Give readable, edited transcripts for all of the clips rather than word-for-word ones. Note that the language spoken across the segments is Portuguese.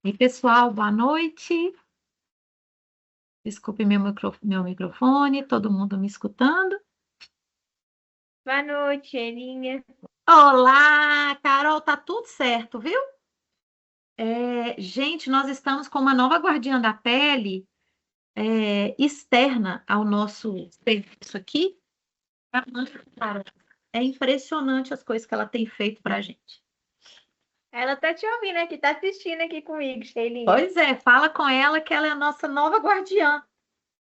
E pessoal, boa noite. Desculpe meu microfone, todo mundo me escutando? Boa noite, Elinha. Olá, Carol, tá tudo certo, viu? Gente, nós estamos com uma nova guardiã da pele externa ao nosso serviço aqui. Cara, é impressionante as coisas que ela tem feito pra gente. Ela tá te ouvindo aqui, tá assistindo aqui comigo, Sheilinha. Pois é, fala com ela que ela é a nossa nova guardiã.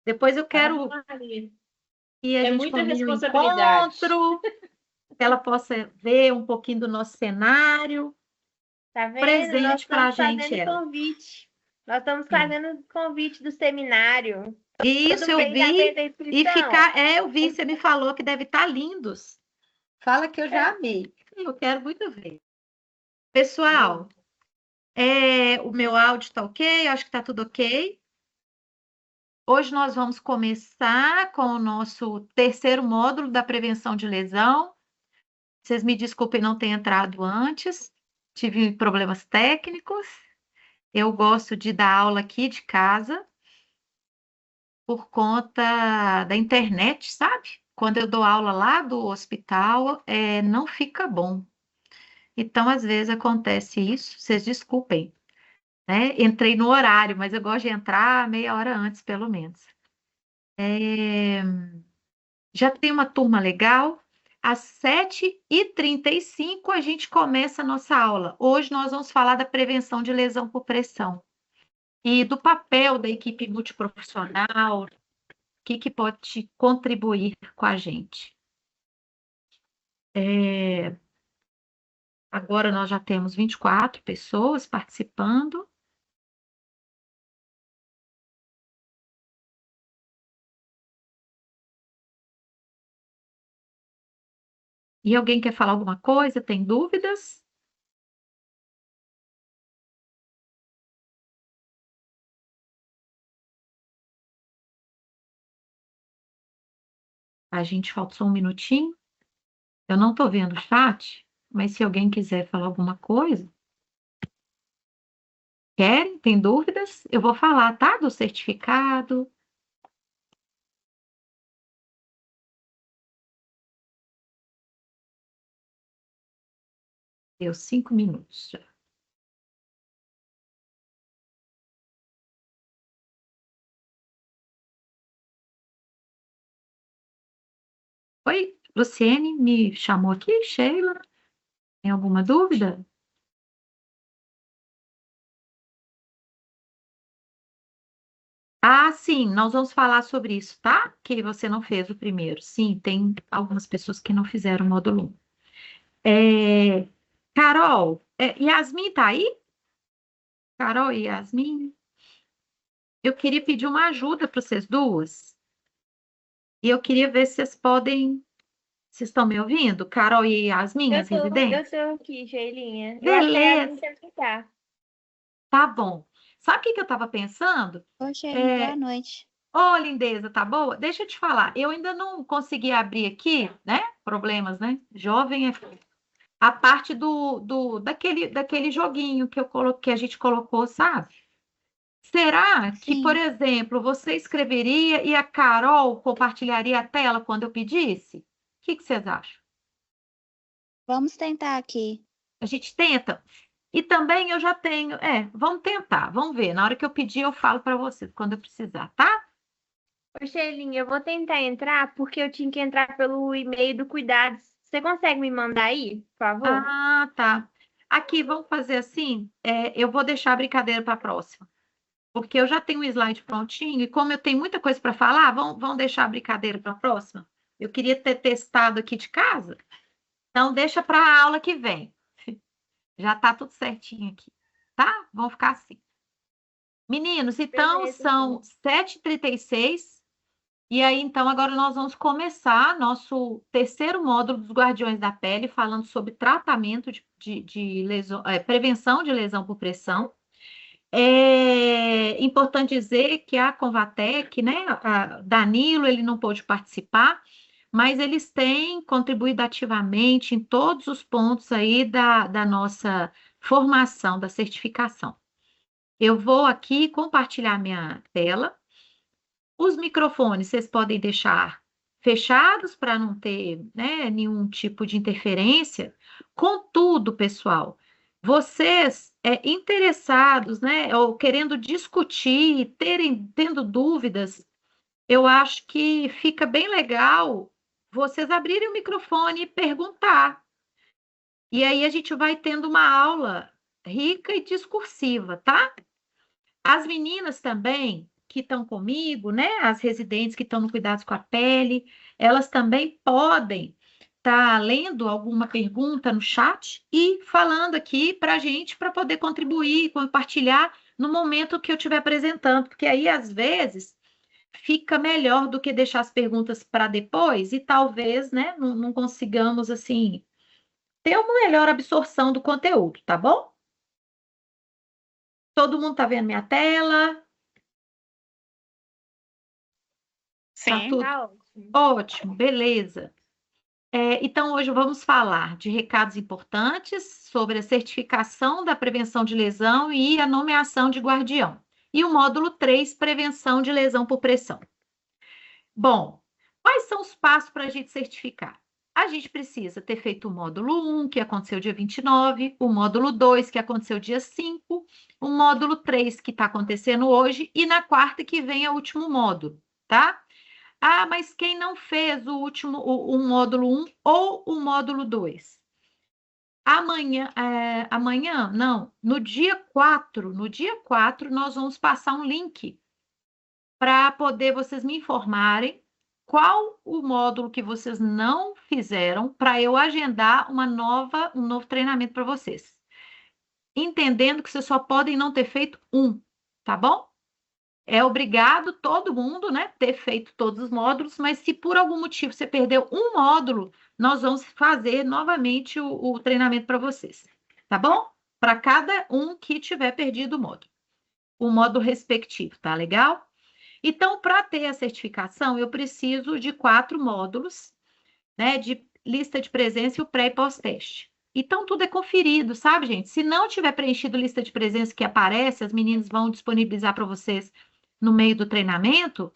Depois eu Ave quero Maria. que a É gente muita combine um responsabilidade. encontro, que ela possa ver um pouquinho do nosso cenário. Tá vendo? Nós Presente para a estamos gente fazendo ela. convite. Nós estamos É. fazendo convite do seminário. Isso Todo eu mês já fez vi a e inscrição. ficar. Eu vi, você me falou que deve estar lindos. Fala que eu já amei. Eu quero muito ver. Pessoal, o meu áudio está ok? Eu acho que está tudo ok. Hoje nós vamos começar com o nosso terceiro módulo da prevenção de lesão. Vocês me desculpem não ter entrado antes, tive problemas técnicos. Eu gosto de dar aula aqui de casa por conta da internet, sabe? Quando eu dou aula lá do hospital, não fica bom. Então, às vezes acontece isso, vocês desculpem, né? Entrei no horário, mas eu gosto de entrar meia hora antes, pelo menos. É, Já tem uma turma legal. Às 7h35 a gente começa a nossa aula. Hoje nós vamos falar da prevenção de lesão por pressão e do papel da equipe multiprofissional, o que pode contribuir com a gente. Agora nós já temos 24 pessoas participando. E alguém quer falar alguma coisa? Tem dúvidas? A gente falta só um minutinho. Eu não estou vendo o chat, mas se alguém quiser falar alguma coisa, querem? Tem dúvidas? Eu vou falar, tá? Do certificado. Deu 5 minutos já. Oi, Luciene me chamou aqui, Sheila. Tem alguma dúvida? Ah, sim, nós vamos falar sobre isso, tá? Que você não fez o primeiro. Sim, tem algumas pessoas que não fizeram o módulo 1. Carol, Yasmin tá aí? Carol e Yasmin? Eu queria pedir uma ajuda para vocês duas. E eu queria ver se vocês podem. Vocês estão me ouvindo? Carol e Yasmin, as Eu residentes? tô aqui, Sheilinha. Eu acho que a Yasmin Beleza, sempre tá. tá bom. Sabe o que que eu estava pensando? Oi, Shelly, boa É, noite. Ô, lindeza, tá boa? Deixa eu te falar. Eu ainda não consegui abrir aqui, né? Problemas, né? Jovem é a parte daquele joguinho que eu coloquei, que a gente colocou, sabe? Será que, por Sim, exemplo, você escreveria e a Carol compartilharia a tela quando eu pedisse? O que vocês acham? vamos tentar aqui. A gente tenta? E também eu já tenho. Vamos tentar, vamos ver. Na hora que eu pedir, eu falo para vocês quando eu precisar, tá? Ô, Sheilinha, eu vou tentar entrar porque eu tinha que entrar pelo e-mail do Cuidados. Você consegue me mandar aí, por favor? Ah, tá. Aqui, vamos fazer assim. Eu vou deixar a brincadeira para a próxima, porque eu já tenho um slide prontinho e como eu tenho muita coisa para falar, vamos deixar a brincadeira para a próxima. Eu queria ter testado aqui de casa, então deixa para a aula que vem. Já tá tudo certinho aqui, tá? Vamos ficar assim. Meninos, então Beleza, são então. 7h36 e aí então agora nós vamos começar nosso terceiro módulo dos Guardiões da Pele, falando sobre tratamento de lesão, prevenção de lesão por pressão. É importante dizer que a Convatec, né, Danilo, ele não pôde participar, mas eles têm contribuído ativamente em todos os pontos aí da nossa formação, da certificação. Eu vou aqui compartilhar minha tela. Os microfones vocês podem deixar fechados para não ter, né, nenhum tipo de interferência. Contudo, pessoal, vocês interessados, né, ou querendo discutir, tendo dúvidas, eu acho que fica bem legal vocês abrirem o microfone e perguntar. E aí a gente vai tendo uma aula rica e discursiva, tá? As meninas também que estão comigo, né? As residentes que estão no Cuidados com a Pele, elas também podem estar lendo alguma pergunta no chat e falando aqui para a gente, para poder contribuir, compartilhar no momento que eu estiver apresentando, porque aí, às vezes, fica melhor do que deixar as perguntas para depois e talvez, né, não consigamos, assim, ter uma melhor absorção do conteúdo, tá bom? Todo mundo está vendo minha tela? Tá Sim. tudo Tá ótimo. ótimo, beleza. Então, hoje vamos falar de recados importantes sobre a certificação da prevenção de lesão e a nomeação de guardião. E o módulo 3, prevenção de lesão por pressão. Bom, quais são os passos para a gente certificar? A gente precisa ter feito o módulo 1, que aconteceu dia 29, o módulo 2, que aconteceu dia 5, o módulo 3, que está acontecendo hoje, e na quarta que vem é o último módulo, tá? Ah, mas quem não fez o módulo 1 ou o módulo 2? Amanhã, não, no dia 4, nós vamos passar um link para poder vocês me informarem qual o módulo que vocês não fizeram para eu agendar um novo treinamento para vocês. Entendendo que vocês só podem não ter feito um, tá bom? É obrigado todo mundo, né, ter feito todos os módulos, mas se por algum motivo você perdeu um módulo, nós vamos fazer novamente o treinamento para vocês, tá bom? Para cada um que tiver perdido o módulo respectivo, tá legal? Então, para ter a certificação, eu preciso de 4 módulos, né, de lista de presença e o pré e pós-teste. Então, tudo é conferido, sabe, gente? Se não tiver preenchido lista de presença que aparece, as meninas vão disponibilizar para vocês no meio do treinamento.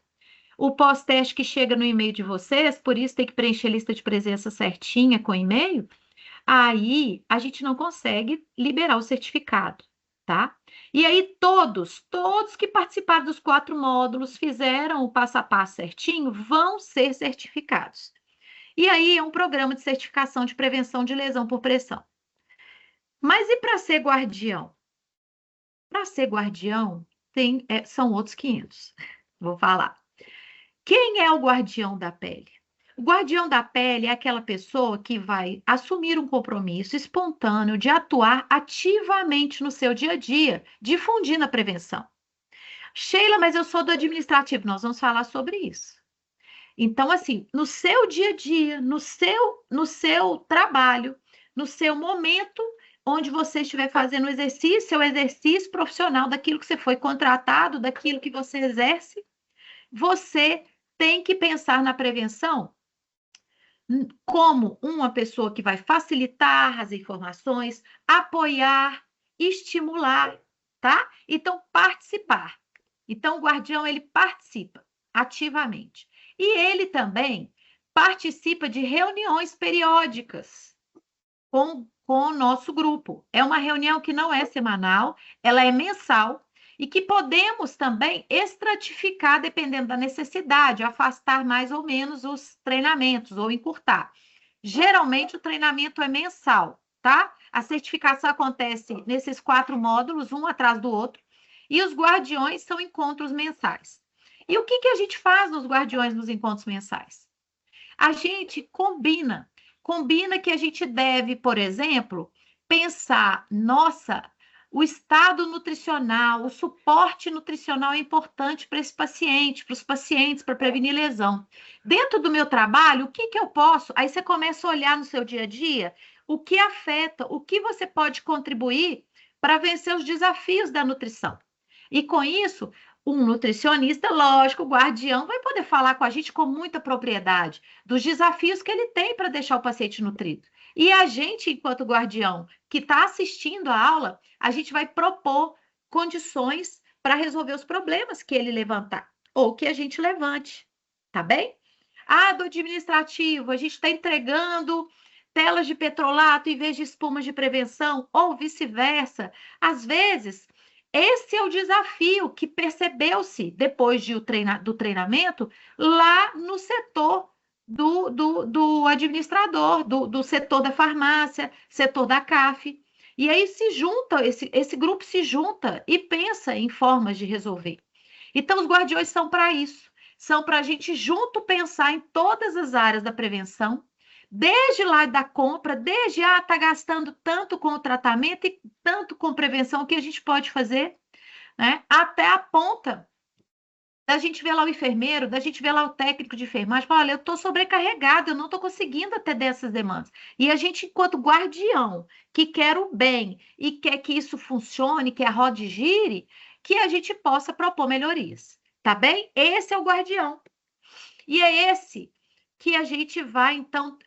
O pós-teste que chega no e-mail de vocês, por isso tem que preencher a lista de presença certinha com e-mail. Aí a gente não consegue liberar o certificado, tá? E aí todos que participaram dos 4 módulos, fizeram o passo a passo certinho, vão ser certificados. E aí é um programa de certificação de prevenção de lesão por pressão. Mas e para ser guardião? Para ser guardião, são outros 500. Vou falar. Quem é o guardião da pele? O guardião da pele é aquela pessoa que vai assumir um compromisso espontâneo de atuar ativamente no seu dia a dia, difundindo a prevenção. Sheila, mas eu sou do administrativo. Nós vamos falar sobre isso. Então, assim, no seu dia a dia, no seu trabalho, no seu momento onde você estiver fazendo o exercício profissional daquilo que você foi contratado, daquilo que você exerce, você tem que pensar na prevenção como uma pessoa que vai facilitar as informações, apoiar, estimular, tá? Então, participar. Então, o guardião, ele participa ativamente. E ele também participa de reuniões periódicas com o nosso grupo. É uma reunião que não é semanal, ela é mensal e que podemos também estratificar dependendo da necessidade, afastar mais ou menos os treinamentos ou encurtar. Geralmente o treinamento é mensal, tá? A certificação acontece nesses 4 módulos, um atrás do outro, e os guardiões são encontros mensais. E o que a gente faz nos guardiões nos encontros mensais? A gente combina que a gente deve, por exemplo, pensar, nossa, o estado nutricional, o suporte nutricional é importante para esse paciente, para os pacientes, para prevenir lesão. Dentro do meu trabalho, o que eu posso? Aí você começa a olhar no seu dia a dia o que afeta, o que você pode contribuir para vencer os desafios da nutrição. E com isso, um nutricionista, lógico, o guardião, vai poder falar com a gente com muita propriedade dos desafios que ele tem para deixar o paciente nutrido. E a gente, enquanto guardião, que está assistindo a aula, a gente vai propor condições para resolver os problemas que ele levantar, ou que a gente levante, tá bem? Do administrativo, a gente está entregando telas de petrolato em vez de espumas de prevenção, ou vice-versa. Às vezes, esse é o desafio que percebeu-se depois do treinamento lá no setor do administrador, do setor da farmácia, setor da CAF. E aí esse grupo se junta e pensa em formas de resolver. Então, os guardiões são para isso. São para a gente junto pensar em todas as áreas da prevenção, desde lá da compra, desde tá gastando tanto com o tratamento e tanto com prevenção, o que a gente pode fazer, né? Até a ponta da gente ver lá o enfermeiro, da gente ver lá o técnico de enfermagem, fala, olha, eu estou sobrecarregado, eu não estou conseguindo atender essas demandas. E a gente, enquanto guardião, que quer o bem e quer que isso funcione, que a roda gire, que a gente possa propor melhorias, tá bem? Esse é o guardião. E é esse que a gente vai, então,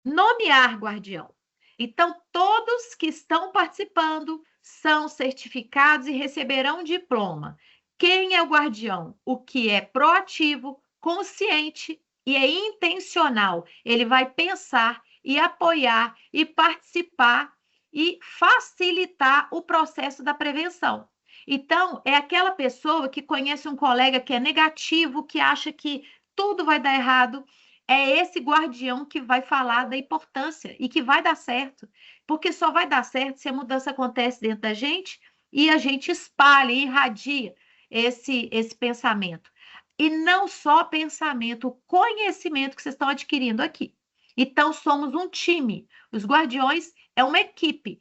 nomear guardião. Então, todos que estão participando são certificados e receberão um diploma. Quem é o guardião? O que é proativo, consciente e é intencional. Ele vai pensar e apoiar e participar e facilitar o processo da prevenção. Então, é aquela pessoa que conhece um colega que é negativo, que acha que tudo vai dar errado. É esse guardião que vai falar da importância e que vai dar certo. Porque só vai dar certo se a mudança acontece dentro da gente e a gente espalha e irradia esse pensamento. E não só pensamento, o conhecimento que vocês estão adquirindo aqui. Então, somos um time. Os guardiões é uma equipe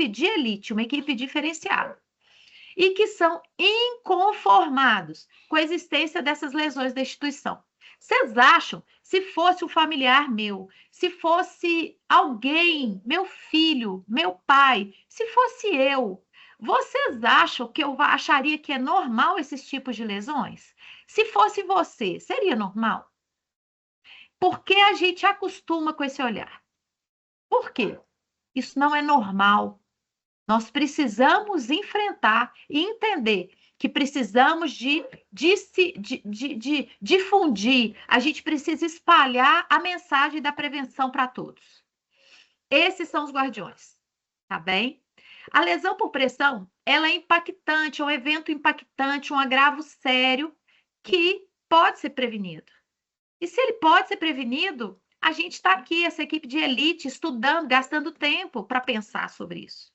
de elite, uma equipe diferenciada. E que são inconformados com a existência dessas lesões da instituição. Vocês acham, se fosse um familiar meu, se fosse alguém, meu filho, meu pai, se fosse eu, vocês acham que eu acharia que é normal esses tipos de lesões? Se fosse você, seria normal? Por que a gente acostuma com esse olhar? Por quê? Isso não é normal. Nós precisamos enfrentar e entender que precisamos de difundir, a gente precisa espalhar a mensagem da prevenção para todos. Esses são os guardiões, tá bem? A lesão por pressão, ela é impactante, é um evento impactante, um agravo sério que pode ser prevenido. E se ele pode ser prevenido, a gente está aqui, essa equipe de elite, estudando, gastando tempo para pensar sobre isso.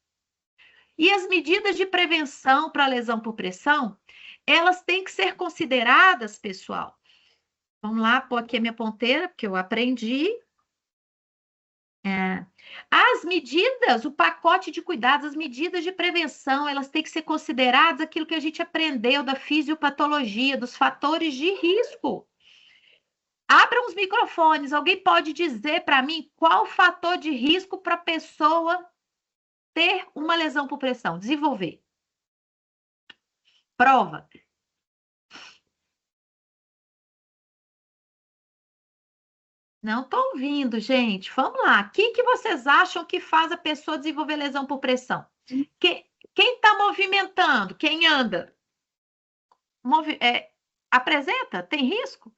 E as medidas de prevenção para lesão por pressão, elas têm que ser consideradas, pessoal. Vamos lá, pôr aqui a minha ponteira, porque eu aprendi. As medidas, o pacote de cuidados, as medidas de prevenção, elas têm que ser consideradas aquilo que a gente aprendeu da fisiopatologia, dos fatores de risco. Abram os microfones. Alguém pode dizer para mim qual o fator de risco para a pessoa ter uma lesão por pressão, desenvolver? Prova. Não estou ouvindo, gente. Vamos lá. O que vocês acham que faz a pessoa desenvolver lesão por pressão? Quem está movimentando? Quem anda? Apresenta? Tem risco?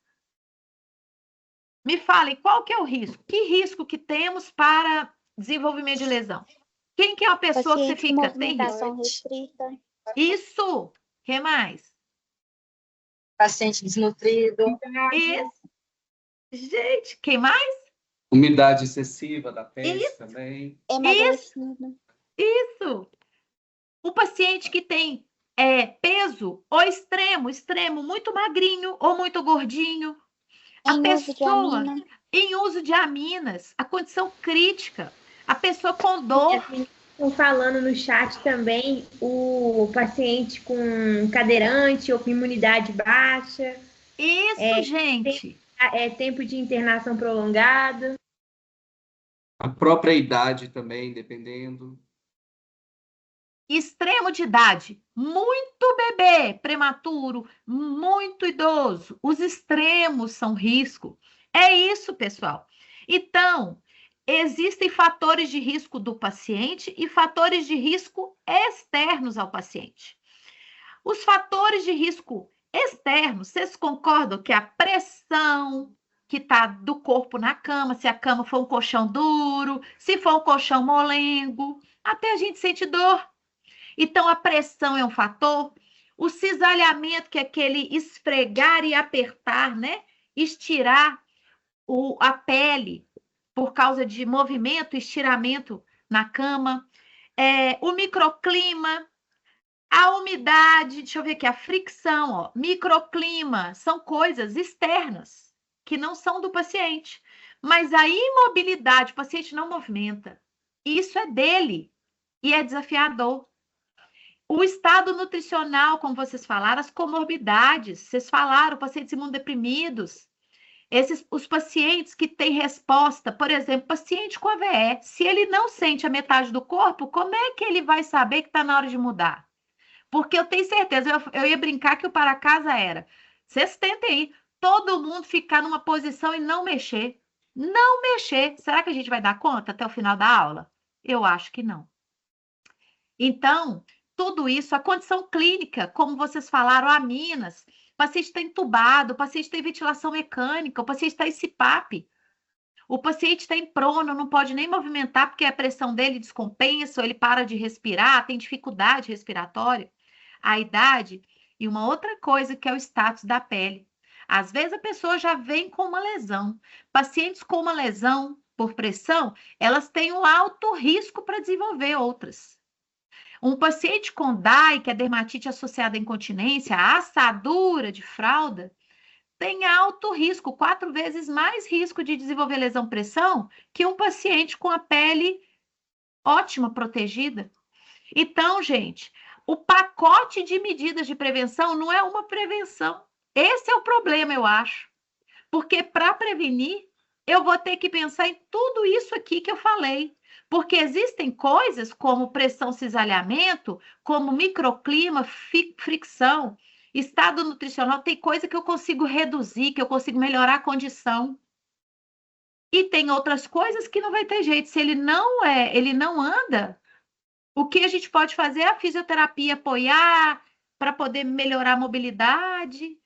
Me falem, qual que é o risco? Que risco que temos para desenvolvimento de lesão? Quem que é a pessoa que você fica? Tem risco? Restrita. Isso. O que mais? Paciente desnutrido. Isso. Gente, quem mais? Umidade excessiva da pele Isso. também. Emagrecido. Isso. O paciente que tem peso ou extremo, muito magrinho ou muito gordinho. A pessoa em uso de aminas, a condição crítica, a pessoa com dor. Estão falando no chat também o paciente com cadeirante ou com imunidade baixa. Isso, gente. Tempo de internação prolongado. A própria idade também, dependendo. Extremo de idade, muito bebê prematuro, muito idoso. Os extremos são risco. É isso, pessoal. Então, existem fatores de risco do paciente e fatores de risco externos ao paciente. Os fatores de risco externos, vocês concordam que a pressão que está do corpo na cama, se a cama for um colchão duro, se for um colchão molengo, até a gente sente dor. Então, a pressão é um fator. O cisalhamento, que é aquele esfregar e apertar, né? Estirar a pele por causa de movimento, estiramento na cama. O microclima, a umidade, deixa eu ver aqui, a fricção, ó, microclima, são coisas externas que não são do paciente. Mas a imobilidade, o paciente não movimenta. Isso é dele e é desafiador. O estado nutricional, como vocês falaram, as comorbidades, vocês falaram, pacientes imunodeprimidos, os pacientes que têm resposta, por exemplo, paciente com AVE, se ele não sente a metade do corpo, como é que ele vai saber que está na hora de mudar? Porque eu tenho certeza, eu ia brincar que o para casa era, vocês tentem aí, todo mundo ficar numa posição e não mexer. Não mexer. Será que a gente vai dar conta até o final da aula? Eu acho que não. Então, tudo isso, a condição clínica, como vocês falaram, aminas, o paciente está entubado, o paciente tem ventilação mecânica, o paciente está em CPAP, o paciente está em prono, não pode nem movimentar porque a pressão dele descompensa, ou ele para de respirar, tem dificuldade respiratória, a idade e uma outra coisa que é o status da pele. Às vezes a pessoa já vem com uma lesão. Pacientes com uma lesão por pressão, elas têm um alto risco para desenvolver outras. Um paciente com DAI, que é dermatite associada à incontinência, a assadura de fralda, tem alto risco, 4 vezes mais risco de desenvolver lesão-pressão que um paciente com a pele ótima, protegida. Então, gente, o pacote de medidas de prevenção não é uma prevenção. Esse é o problema, eu acho. Porque para prevenir, eu vou ter que pensar em tudo isso aqui que eu falei. Porque existem coisas como pressão, cisalhamento, como microclima, fricção, estado nutricional, tem coisa que eu consigo reduzir, que eu consigo melhorar a condição. E tem outras coisas que não vai ter jeito. Se ele não anda, o que a gente pode fazer é a fisioterapia apoiar para poder melhorar a mobilidade.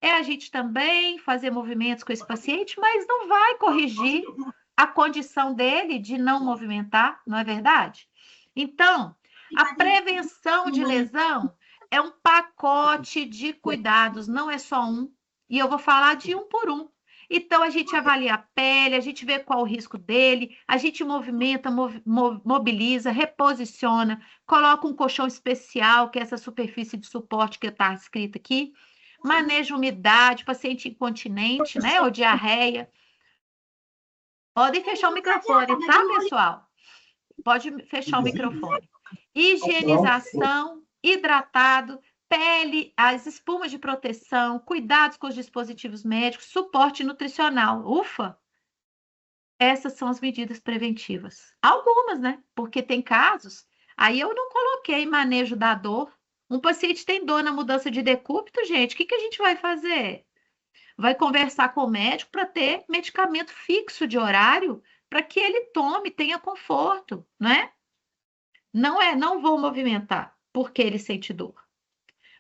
É a gente também fazer movimentos com esse paciente, mas não vai corrigir a condição dele de não movimentar, não é verdade? Então, a prevenção de lesão é um pacote de cuidados, não é só um. E eu vou falar de um por um. Então, a gente avalia a pele, a gente vê qual o risco dele, a gente movimenta, mobiliza, reposiciona, coloca um colchão especial, que é essa superfície de suporte que está escrita aqui, maneja umidade, paciente incontinente, né, ou diarreia. Podem fechar o microfone, tá, pessoal? Pode fechar o microfone. Higienização, hidratado, pele, as espumas de proteção, cuidados com os dispositivos médicos, suporte nutricional. Ufa! Essas são as medidas preventivas. Algumas, né? Porque tem casos, aí eu não coloquei manejo da dor. Um paciente tem dor na mudança de decúbito, gente, o que a gente vai fazer? Vai conversar com o médico para ter medicamento fixo de horário para que ele tome, tenha conforto, né? Não vou movimentar porque ele sente dor.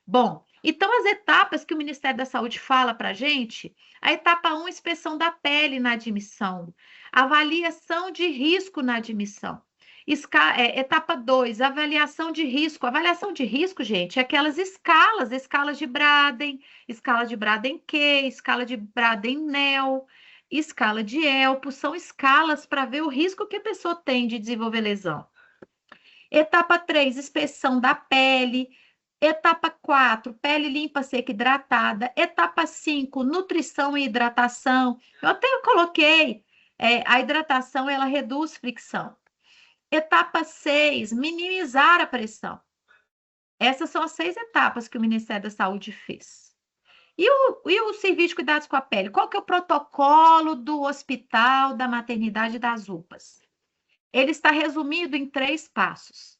Bom, então as etapas que o Ministério da Saúde fala para a gente, a etapa 1, inspeção da pele na admissão, avaliação de risco na admissão. Etapa 2, avaliação de risco. Avaliação de risco, gente, é aquelas escalas de Braden, escala de Braden-Q, escala de Braden-NEL, escala de ELPO, são escalas para ver o risco que a pessoa tem de desenvolver lesão. Etapa 3, inspeção da pele. Etapa 4, pele limpa, seca, hidratada. Etapa 5, nutrição e hidratação. Eu até coloquei, a hidratação, ela reduz fricção. Etapa 6, minimizar a pressão. Essas são as 6 etapas que o Ministério da Saúde fez. E o serviço de cuidados com a pele? Qual que é o protocolo do hospital, da maternidade e das UPAs? Ele está resumido em 3 passos.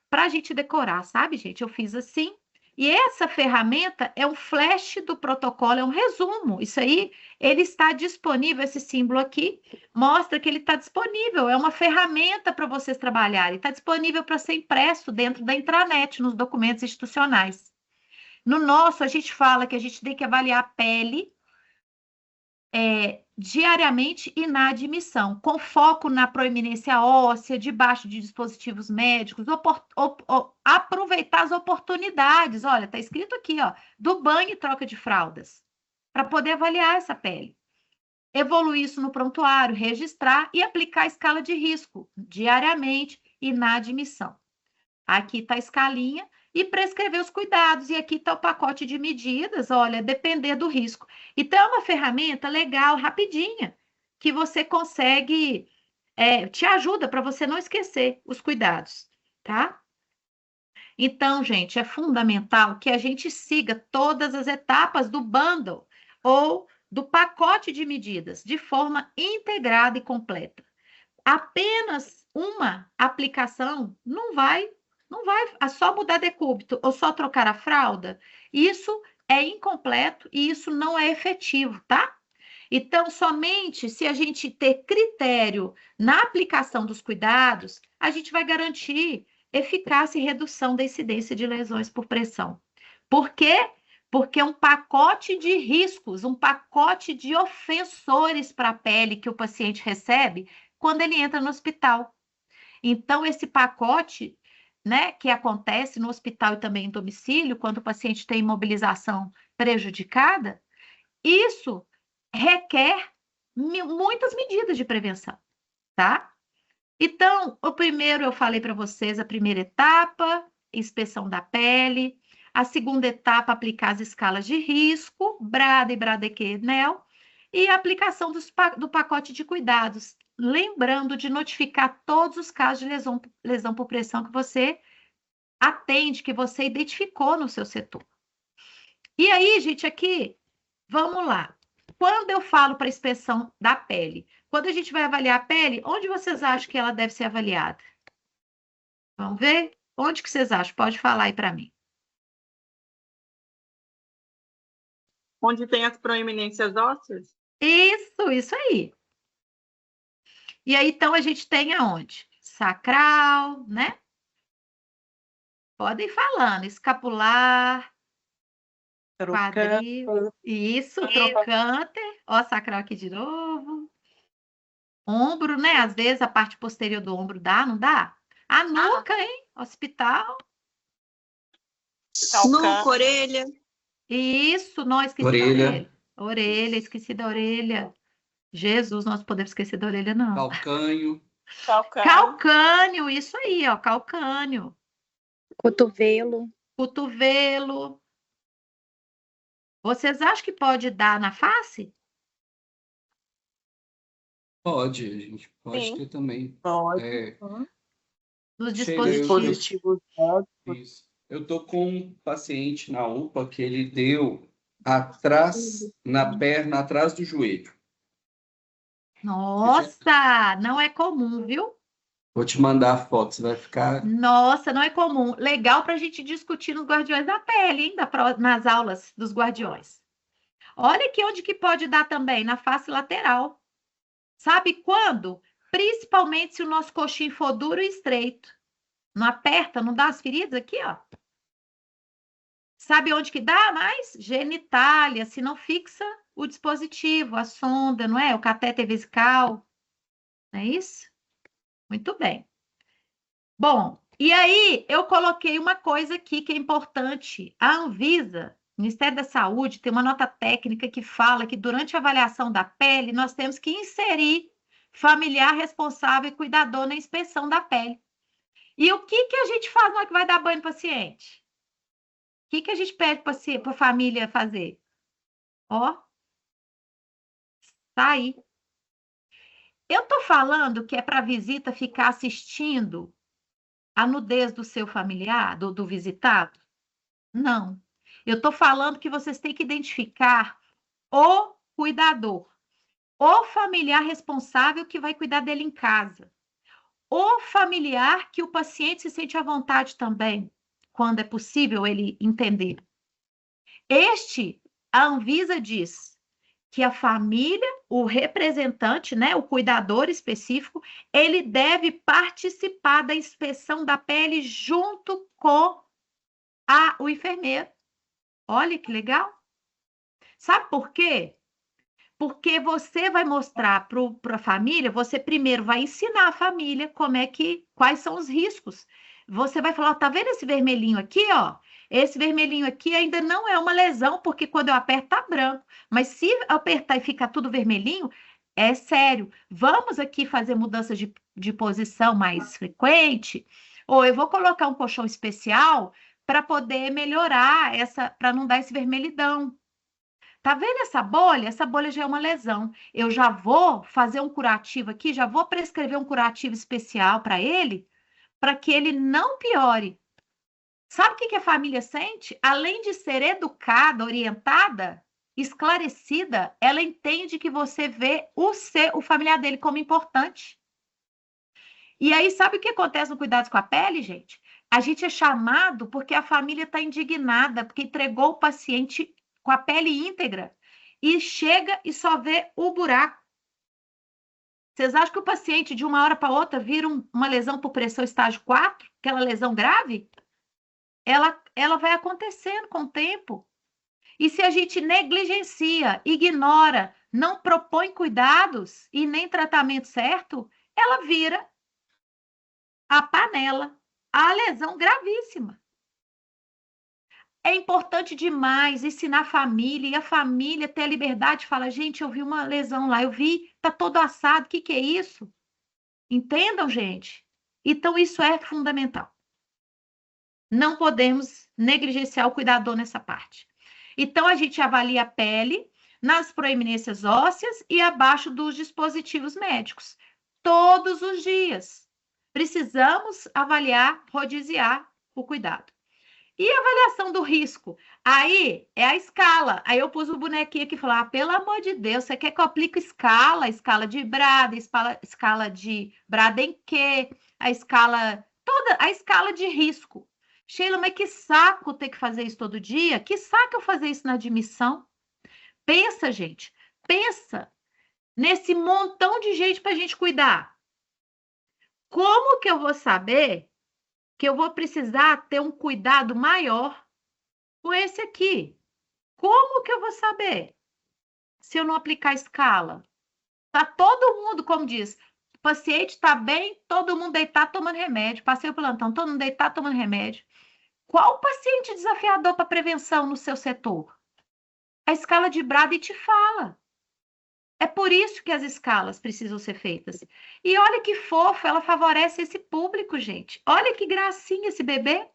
Para a gente decorar, sabe, gente? Eu fiz assim, E essa ferramenta é um flash do protocolo, é um resumo. Isso aí, ele está disponível, esse símbolo aqui, mostra que ele está disponível, é uma ferramenta para vocês trabalharem, está disponível para ser impresso dentro da intranet, nos documentos institucionais. No nosso, a gente fala que a gente tem que avaliar a pele diariamente e na admissão, com foco na proeminência óssea, debaixo de dispositivos médicos, aproveitar as oportunidades. Olha, está escrito aqui, ó, do banho e troca de fraldas, para poder avaliar essa pele. Evoluir isso no prontuário, registrar e aplicar a escala de risco diariamente e na admissão. Aqui está a escalinha e prescrever os cuidados. E aqui está o pacote de medidas, olha, depender do risco. Então, é uma ferramenta legal, rapidinha, que você consegue, te ajuda para você não esquecer os cuidados, tá? Então, gente, é fundamental que a gente siga todas as etapas do bundle ou do pacote de medidas de forma integrada e completa. Apenas uma aplicação não vai, é só mudar decúbito ou só trocar a fralda, isso é incompleto e isso não é efetivo, tá? Então, somente se a gente ter critério na aplicação dos cuidados, a gente vai garantir eficácia e redução da incidência de lesões por pressão. Por quê? Porque é um pacote de riscos, um pacote de ofensores para a pele que o paciente recebe quando ele entra no hospital. Então, esse pacote, né, que acontece no hospital e também em domicílio, quando o paciente tem imobilização prejudicada, isso requer muitas medidas de prevenção, tá? Então, o primeiro eu falei para vocês, a primeira etapa, inspeção da pele. A segunda etapa, aplicar as escalas de risco, BRADA e BRADEQ-NEL. E a aplicação do pacote de cuidados. Lembrando de notificar todos os casos de lesão por pressão que você atende, que você identificou no seu setor. E aí, gente, aqui, vamos lá. Quando eu falo para inspeção da pele, quando a gente vai avaliar a pele, onde vocês acham que ela deve ser avaliada? Vamos ver? Onde que vocês acham? Pode falar aí para mim. Onde tem as proeminências ósseas? Isso aí. E aí, então, a gente tem aonde? Sacral, né? Podem ir falando. Escapular, quadril. Isso, trocânter. Ó, sacral aqui de novo. Ombro, né? Às vezes a parte posterior do ombro dá, não dá? A nuca, hein? Hospital. Nuca, orelha. Isso, não, esqueci Orelha. da orelha. Orelha, esqueci da orelha. Jesus, nós podemos esquecer da orelha, não. Calcânio. Calcânio, isso aí, ó, calcânio. Cotovelo. Cotovelo. Vocês acham que pode dar na face? Pode, a gente pode Sim. ter também. Pode. Nos Dispositivos. dispositivos. Isso. Eu estou com um paciente na UPA que ele deu atrás, na perna, atrás do joelho. Nossa, não é comum, viu? Vou te mandar a foto, você vai ficar... Nossa, não é comum. Legal para a gente discutir nos Guardiões da Pele, hein? Nas aulas dos Guardiões. Olha aqui onde que pode dar também, na face lateral. Sabe quando? Principalmente se o nosso coxinho for duro e estreito. Não aperta, não dá as feridas aqui, ó. Sabe onde que dá mais? Genitália, se não fixa o dispositivo, a sonda, não é? O catéter vesical. Não é isso? Muito bem. Bom, e aí eu coloquei uma coisa aqui que é importante. A Anvisa, Ministério da Saúde, tem uma nota técnica que fala que durante a avaliação da pele, nós temos que inserir familiar responsável e cuidador na inspeção da pele. E o que a gente faz na hora que vai dar banho no paciente? O que a gente pede para a família fazer? Ó, sair. Eu estou falando que é para a visita ficar assistindo a nudez do seu familiar, do visitado? Não. Eu estou falando que vocês têm que identificar o cuidador, o familiar responsável que vai cuidar dele em casa, o familiar que o paciente se sente à vontade também, quando é possível ele entender. A Anvisa diz que a família, o representante, né, o cuidador específico, ele deve participar da inspeção da pele junto com o enfermeiro. Olha que legal. Sabe por quê? Porque você vai mostrar para a família, você primeiro vai ensinar a família quais são os riscos. Você vai falar, ó, tá vendo esse vermelhinho aqui, ó? Esse vermelhinho aqui ainda não é uma lesão, porque quando eu aperto tá branco. Mas se apertar e ficar tudo vermelhinho, é sério. Vamos aqui fazer mudança de posição mais frequente, ou eu vou colocar um colchão especial para poder melhorar para não dar esse vermelhidão. Tá vendo essa bolha? Essa bolha já é uma lesão. Eu já vou fazer um curativo aqui, já vou prescrever um curativo especial para ele, para que ele não piore. Sabe o que a família sente? Além de ser educada, orientada, esclarecida, ela entende que você vê o familiar dele como importante. E aí, sabe o que acontece no Cuidados com a Pele, gente? A gente é chamado porque a família está indignada, porque entregou o paciente com a pele íntegra e chega e só vê o buraco. Vocês acham que o paciente, de uma hora para outra, vira uma lesão por pressão estágio 4, aquela lesão grave? Ela vai acontecendo com o tempo. E se a gente negligencia, ignora, não propõe cuidados e nem tratamento certo, ela vira a panela, a lesão gravíssima. É importante demais ensinar a família e a família ter a liberdade de falar, gente, eu vi uma lesão lá, eu vi, tá todo assado, o que é isso? Entendam, gente? Então, isso é fundamental. Não podemos negligenciar o cuidador nessa parte. Então, a gente avalia a pele nas proeminências ósseas e abaixo dos dispositivos médicos. Todos os dias. Precisamos avaliar, rodiziar o cuidado. E a avaliação do risco? Aí é a escala. Aí eu pus o bonequinho aqui e falei, pelo amor de Deus, você quer que eu aplique escala de Brada, escala de Braden-Q, a escala de risco. Sheila, mas que saco ter que fazer isso todo dia? Que saco eu fazer isso na admissão? Pensa, gente, pensa nesse montão de gente para a gente cuidar. Como que eu vou saber que eu vou precisar ter um cuidado maior com esse aqui? Como que eu vou saber se eu não aplicar a escala? Tá todo mundo, como diz, o paciente está bem, todo mundo deitado tomando remédio. Passei o plantão, todo mundo deitado tomando remédio. Qual o paciente desafiador para prevenção no seu setor? A escala de Brada te fala. É por isso que as escalas precisam ser feitas. E olha que fofo, ela favorece esse público, gente. Olha que gracinha esse bebê.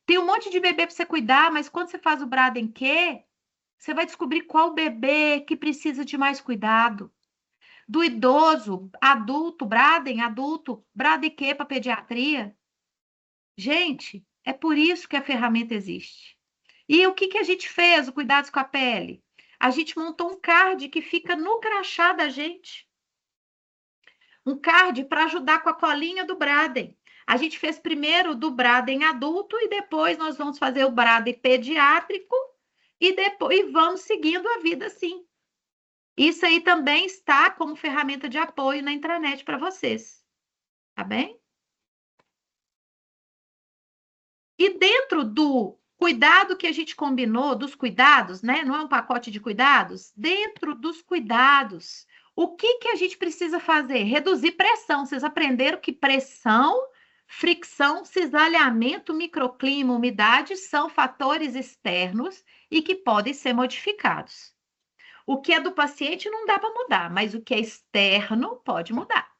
Tem um monte de bebê para você cuidar, mas quando você faz o Braden-Q, você vai descobrir qual bebê que precisa de mais cuidado. Do idoso, adulto, Braden-Q para pediatria. Gente, é por isso que a ferramenta existe. E o que a gente fez, o Cuidados com a Pele? A gente montou um card que fica no crachá da gente. Um card para ajudar com a colinha do Braden. A gente fez primeiro do Braden adulto e depois nós vamos fazer o Braden pediátrico e depois vamos seguindo a vida assim. Isso aí também está como ferramenta de apoio na intranet para vocês. Tá bem? E dentro do cuidado que a gente combinou, dos cuidados, né? Não é um pacote de cuidados? Dentro dos cuidados, o que a gente precisa fazer? Reduzir pressão. Vocês aprenderam que pressão, fricção, cisalhamento, microclima, umidade são fatores externos e que podem ser modificados. O que é do paciente não dá para mudar, mas o que é externo pode mudar.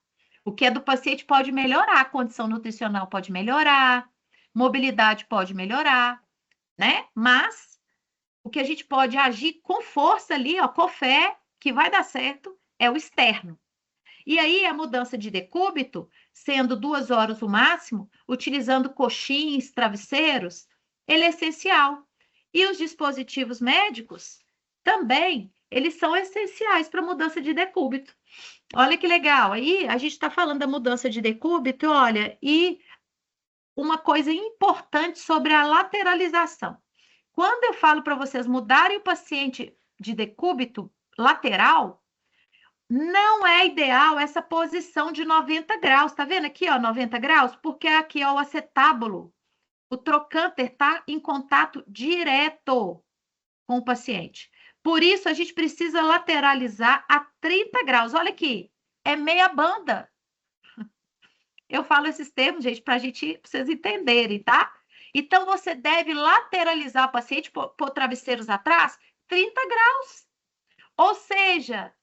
O que é do paciente pode melhorar, a condição nutricional pode melhorar, mobilidade pode melhorar, né? Mas o que a gente pode agir com força ali, ó, com fé, que vai dar certo, é o externo. E aí a mudança de decúbito, sendo 2 horas o máximo, utilizando coxins, travesseiros, ele é essencial. E os dispositivos médicos também, eles são essenciais para a mudança de decúbito. Olha que legal, aí a gente está falando da mudança de decúbito, olha, e uma coisa importante sobre a lateralização. Quando eu falo para vocês mudarem o paciente de decúbito lateral, não é ideal essa posição de 90 graus. Tá vendo aqui, ó, 90 graus? Porque aqui, ó, o acetábulo, o trocânter está em contato direto com o paciente. Por isso, a gente precisa lateralizar a 30 graus. Olha aqui, é meia banda. Eu falo esses termos, gente, para vocês entenderem, tá? Então, você deve lateralizar o paciente, pôr travesseiros atrás, 30 graus. Ou seja,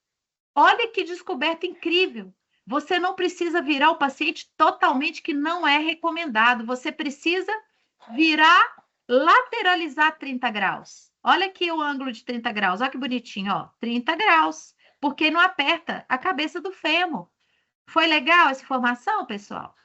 olha que descoberta incrível. Você não precisa virar o paciente totalmente, que não é recomendado. Você precisa virar, lateralizar 30 graus. Olha aqui o ângulo de 30 graus. Olha que bonitinho, ó. 30 graus. Porque não aperta a cabeça do fêmur. Foi legal essa informação, pessoal?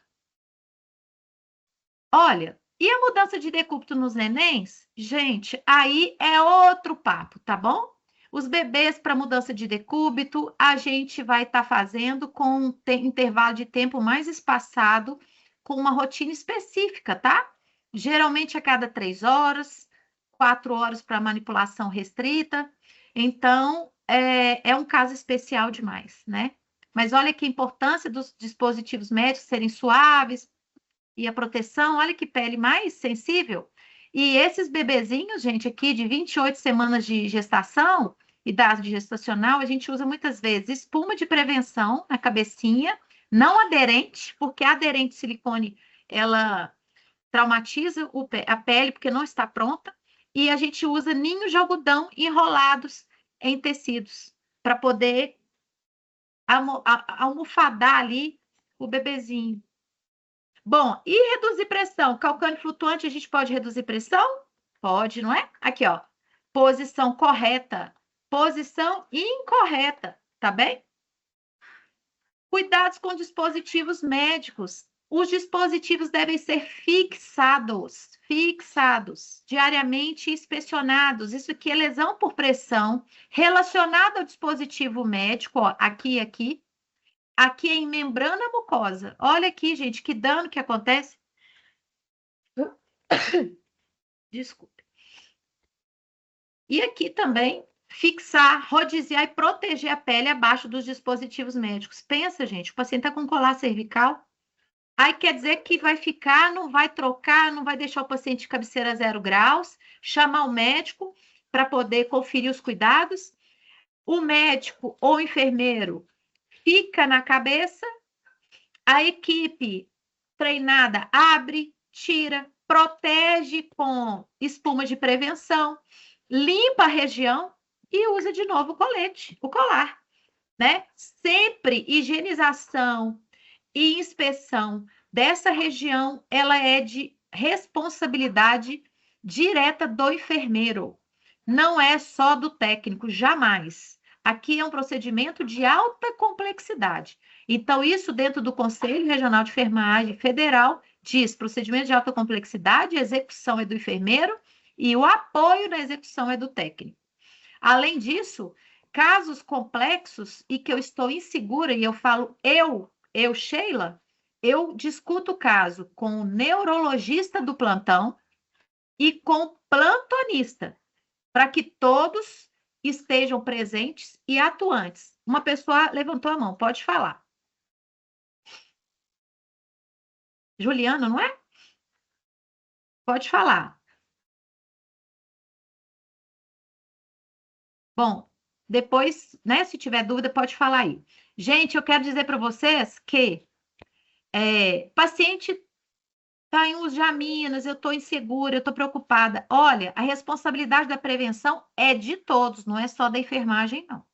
Olha, e a mudança de decúbito nos nenéns? Gente, aí é outro papo, tá bom? Os bebês para mudança de decúbito, a gente vai estar fazendo com um intervalo de tempo mais espaçado, com uma rotina específica, tá? Geralmente a cada 3 horas, 4 horas para manipulação restrita. Então, é um caso especial demais, né? Mas olha que importância dos dispositivos médicos serem suaves e a proteção, olha que pele mais sensível. E esses bebezinhos, gente, aqui de 28 semanas de gestação, idade gestacional, a gente usa muitas vezes espuma de prevenção na cabecinha, não aderente, porque a aderente de silicone, ela traumatiza a pele porque não está pronta, e a gente usa ninhos de algodão enrolados em tecidos, para poder almofadar ali o bebezinho. Bom, e reduzir pressão? Calcânio flutuante, a gente pode reduzir pressão? Pode, não é? Aqui, ó. Posição correta. Posição incorreta, tá bem? Cuidados com dispositivos médicos. Os dispositivos devem ser fixados, diariamente inspecionados. Isso aqui é lesão por pressão, relacionada ao dispositivo médico, ó, aqui e aqui. Aqui é em membrana mucosa. Olha aqui, gente, que dano que acontece. Desculpe. E aqui também, fixar, rodiziar e proteger a pele abaixo dos dispositivos médicos. Pensa, gente, o paciente está com colar cervical. Aí quer dizer que vai ficar, não vai trocar, não vai deixar o paciente de cabeceira 0 graus, chamar o médico para poder conferir os cuidados. O médico ou o enfermeiro fica na cabeça, a equipe treinada abre, tira, protege com espuma de prevenção, limpa a região e usa de novo o colete, o colar, né? Sempre higienização e inspeção dessa região, ela é de responsabilidade direta do enfermeiro, não é só do técnico, jamais. Aqui é um procedimento de alta complexidade. Então, isso dentro do Conselho Regional de Enfermagem Federal diz procedimento de alta complexidade, a execução é do enfermeiro e o apoio na execução é do técnico. Além disso, casos complexos e que eu estou insegura e eu falo eu, Sheila, eu discuto o caso com o neurologista do plantão e com o plantonista, para que todos estejam presentes e atuantes. Uma pessoa levantou a mão, pode falar. Juliana, não é? Pode falar. Bom, depois, né, se tiver dúvida, pode falar aí. Gente, eu quero dizer para vocês que paciente está em uso de aminas, eu estou insegura, eu estou preocupada. Olha, a responsabilidade da prevenção é de todos, não é só da enfermagem, não.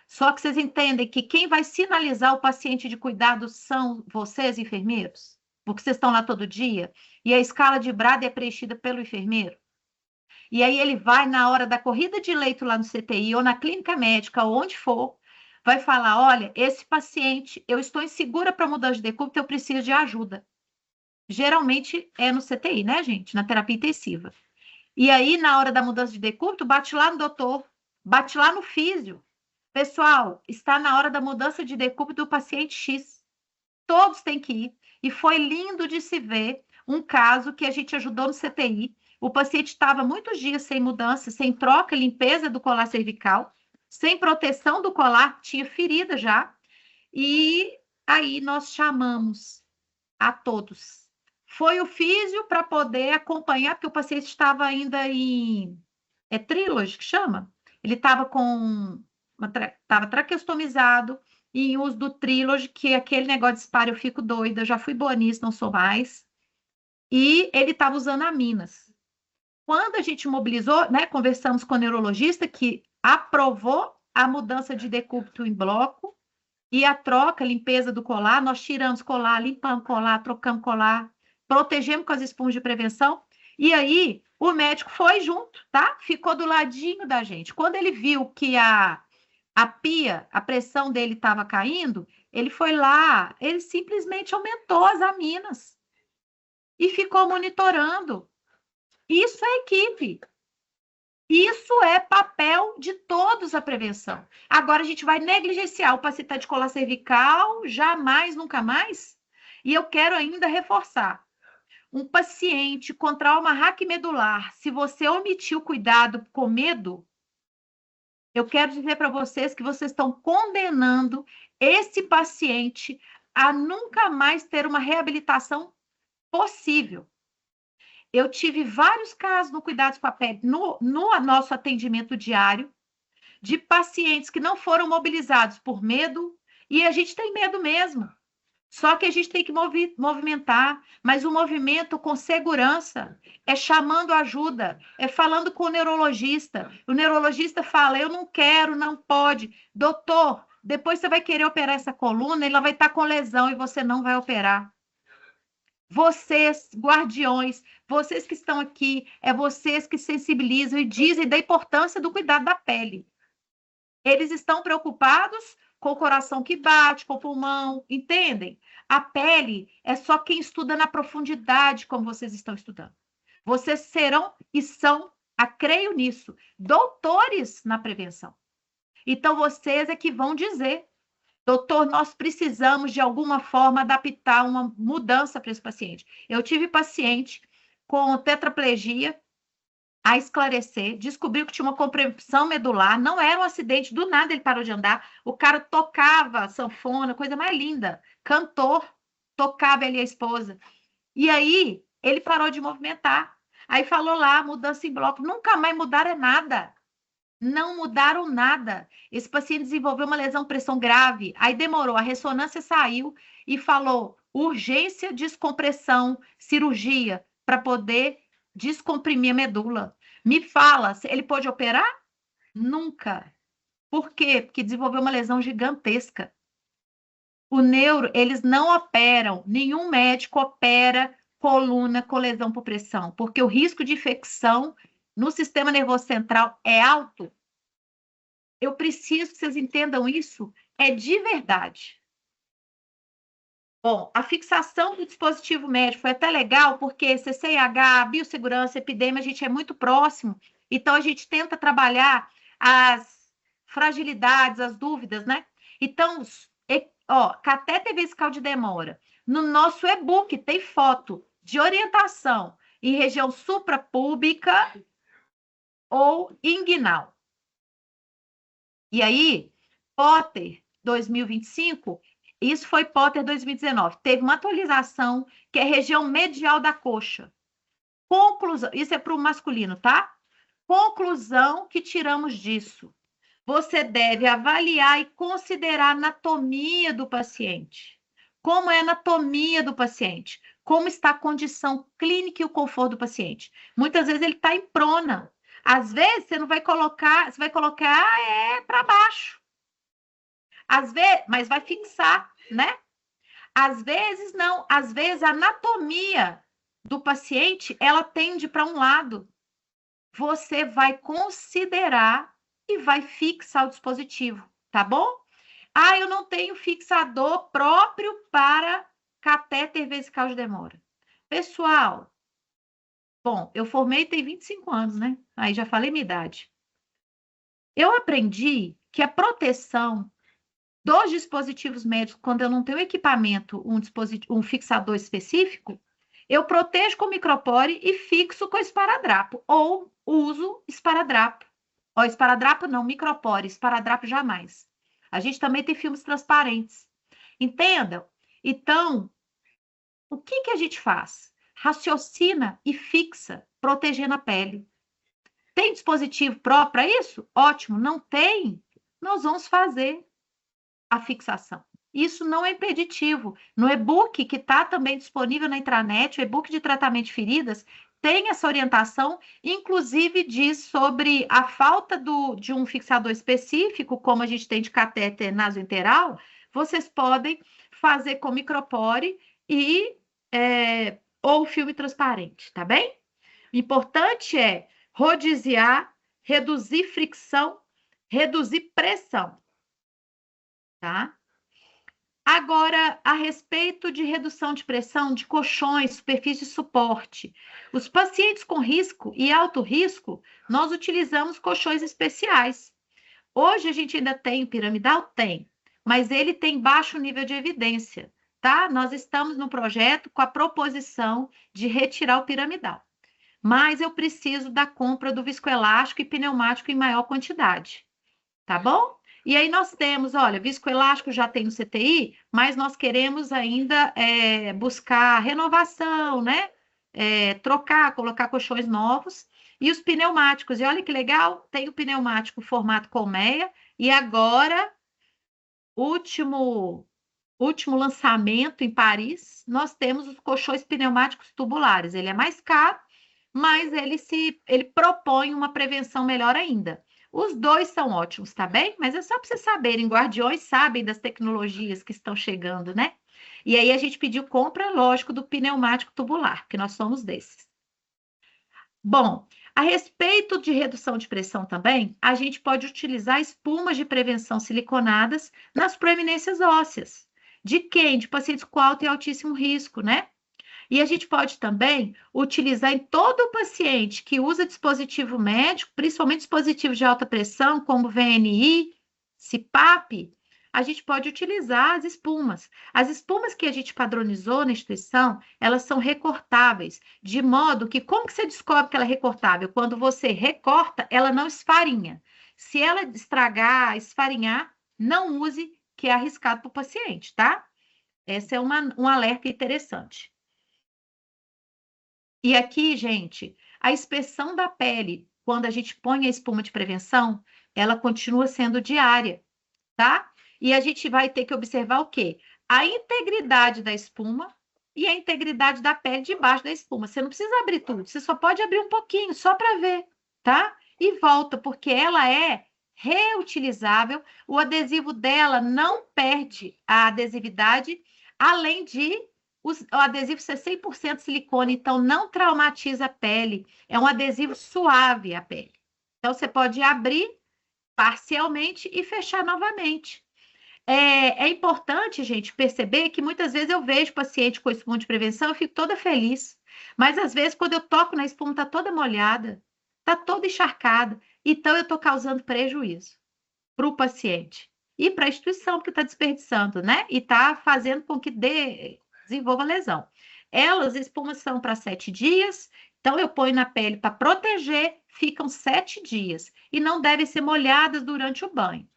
Só que vocês entendem que quem vai sinalizar o paciente de cuidado são vocês, enfermeiros? Porque vocês estão lá todo dia e a escala de Brada é preenchida pelo enfermeiro. E aí ele vai na hora da corrida de leito lá no CTI ou na clínica médica ou onde for, vai falar, olha, esse paciente, eu estou insegura para mudar de decúbito, eu preciso de ajuda. Geralmente é no CTI, né, gente? Na terapia intensiva. E aí, na hora da mudança de decúbito, bate lá no doutor, bate lá no físio. Pessoal, está na hora da mudança de decúbito do paciente X. Todos têm que ir. E foi lindo de se ver um caso que a gente ajudou no CTI. O paciente estava muitos dias sem mudança, sem troca, limpeza do colar cervical, sem proteção do colar, tinha ferida já. E aí nós chamamos a todos. Foi o físio para poder acompanhar, porque o paciente estava ainda em... É Trilogy que chama? Ele estava com... Estava traqueostomizado, em uso do Trilogy, que é aquele negócio de disparo, eu fico doida, já fui boa nisso, não sou mais. E ele estava usando aminas. Quando a gente mobilizou, né, conversamos com o neurologista, que aprovou a mudança de decúbito em bloco, e a troca, limpeza do colar, nós tiramos colar, limpamos colar, trocamos colar, protegemos com as espumas de prevenção, e aí o médico foi junto, tá? Ficou do ladinho da gente. Quando ele viu que a pia, a pressão dele estava caindo, ele foi lá, ele simplesmente aumentou as aminas e ficou monitorando. Isso é equipe. Isso é papel de todos a prevenção. Agora a gente vai negligenciar o paciente de colar cervical, jamais, nunca mais. E eu quero ainda reforçar. Um paciente com trauma raquimedular, se você omitir o cuidado com medo, eu quero dizer para vocês que vocês estão condenando esse paciente a nunca mais ter uma reabilitação possível. Eu tive vários casos no Cuidados com a Pele, no nosso atendimento diário, de pacientes que não foram mobilizados por medo, e a gente tem medo mesmo. Só que a gente tem que movimentar, mas o movimento com segurança é chamando ajuda, é falando com o neurologista. O neurologista fala, eu não quero, não pode. Doutor, depois você vai querer operar essa coluna, ela vai estar com lesão e você não vai operar. Vocês, guardiões, vocês que estão aqui, é vocês que sensibilizam e dizem da importância do cuidado da pele. Eles estão preocupados com o coração que bate, com o pulmão, entendem? A pele é só quem estuda na profundidade, como vocês estão estudando. Vocês serão e são, creio nisso, doutores na prevenção. Então, vocês é que vão dizer, doutor, nós precisamos, de alguma forma, adaptar uma mudança para esse paciente. Eu tive paciente com tetraplegia, a esclarecer, descobriu que tinha uma compressão medular, não era um acidente, do nada ele parou de andar, o cara tocava sanfona, coisa mais linda, cantor, tocava ele e a esposa. E aí, ele parou de movimentar. Aí falou lá, mudança em bloco, nunca mais mudaram nada. Não mudaram nada. Esse paciente desenvolveu uma lesão pressão grave, aí demorou, a ressonância saiu e falou urgência, descompressão, cirurgia, para poder descomprimir a medula. Me fala, ele pode operar? Nunca. Por quê? Porque desenvolveu uma lesão gigantesca. O neuro, eles não operam, nenhum médico opera coluna com lesão por pressão, porque o risco de infecção no sistema nervoso central é alto. Eu preciso que vocês entendam isso, é de verdade. Bom, a fixação do dispositivo médico foi até legal, porque CCIH, biossegurança, epidemia, a gente é muito próximo, então a gente tenta trabalhar as fragilidades, as dúvidas, né? Então, catéter vesical de demora. No nosso e-book tem foto de orientação em região suprapúbica ou inguinal. E aí, Potter 2025, isso foi Potter 2019, teve uma atualização que é região medial da coxa. Conclusão, isso é para o masculino, tá? Conclusão que tiramos disso. Você deve avaliar e considerar a anatomia do paciente. Como é a anatomia do paciente? Como está a condição clínica e o conforto do paciente? Muitas vezes ele está em prona. Às vezes você não vai colocar, você vai colocar para baixo. Às vezes, mas vai fixar, né? Às vezes não, às vezes a anatomia do paciente, ela tende para um lado. Você vai considerar e vai fixar o dispositivo, tá bom? Ah, eu não tenho fixador próprio para catéter vesical de demora. Pessoal, bom, eu formei tem 25 anos, né? Aí já falei minha idade. Eu aprendi que a proteção dos dispositivos médicos, quando eu não tenho equipamento, um fixador específico, eu protejo com micropore e fixo com esparadrapo, ou uso esparadrapo. Ó, esparadrapo não, micropore, esparadrapo jamais. A gente também tem filmes transparentes. Entendam? Então, o que que a gente faz? Raciocina e fixa, protegendo a pele. Tem dispositivo próprio para isso? Ótimo. Não tem? Nós vamos fazer a fixação. Isso não é impeditivo. No e-book, que está também disponível na intranet, o e-book de tratamento de feridas, tem essa orientação, inclusive diz sobre a falta de um fixador específico, como a gente tem de catéter nasointeral, vocês podem fazer com micropore e ou filme transparente, tá bem? O importante é rodiziar, reduzir fricção, reduzir pressão, tá? Agora, a respeito de redução de pressão de colchões, superfície de suporte. Os pacientes com risco e alto risco, nós utilizamos colchões especiais. Hoje a gente ainda tem piramidal? Tem, mas ele tem baixo nível de evidência, tá? Nós estamos no projeto com a proposição de retirar o piramidal. Mas eu preciso da compra do viscoelástico e pneumático em maior quantidade, tá bom? E aí nós temos, olha, viscoelástico já tem no CTI, mas nós queremos ainda buscar renovação, né? Trocar, colocar colchões novos. E os pneumáticos, e olha que legal, tem o pneumático formato colmeia, e agora, último lançamento em Paris, nós temos os colchões pneumáticos tubulares. Ele é mais caro, mas ele propõe uma prevenção melhor ainda. Os dois são ótimos, tá bem? Mas é só para vocês saberem, guardiões sabem das tecnologias que estão chegando, né? E aí a gente pediu compra, lógico, do pneumático tubular, que nós somos desses. Bom, a respeito de redução de pressão também, a gente pode utilizar espumas de prevenção siliconadas nas proeminências ósseas. De quem? De pacientes com alto e altíssimo risco, né? E a gente pode também utilizar em todo o paciente que usa dispositivo médico, principalmente dispositivos de alta pressão, como VNI, CPAP, a gente pode utilizar as espumas. As espumas que a gente padronizou na instituição, elas são recortáveis, de modo que, como que você descobre que ela é recortável? Quando você recorta, ela não esfarinha. Se ela estragar, esfarinhar, não use, que é arriscado para o paciente, tá? Esse é um alerta interessante. E aqui, gente, a inspeção da pele, quando a gente põe a espuma de prevenção, ela continua sendo diária, tá? E a gente vai ter que observar o quê? A integridade da espuma e a integridade da pele debaixo da espuma. Você não precisa abrir tudo, você só pode abrir um pouquinho, só para ver, tá? E volta, porque ela é reutilizável, o adesivo dela não perde a adesividade, além de o adesivo ser 100% silicone, então não traumatiza a pele. É um adesivo suave a pele. Então, você pode abrir parcialmente e fechar novamente. É importante, gente, perceber que muitas vezes eu vejo paciente com espuma de prevenção, eu fico toda feliz. Mas, às vezes, quando eu toco na espuma, está toda molhada, está toda encharcada. Então, eu estou causando prejuízo para o paciente e para a instituição, porque está desperdiçando, né? E está fazendo com que desenvolva lesão. Elas, espumas são para 7 dias, então eu ponho na pele para proteger, ficam 7 dias. E não devem ser molhadas durante o banho.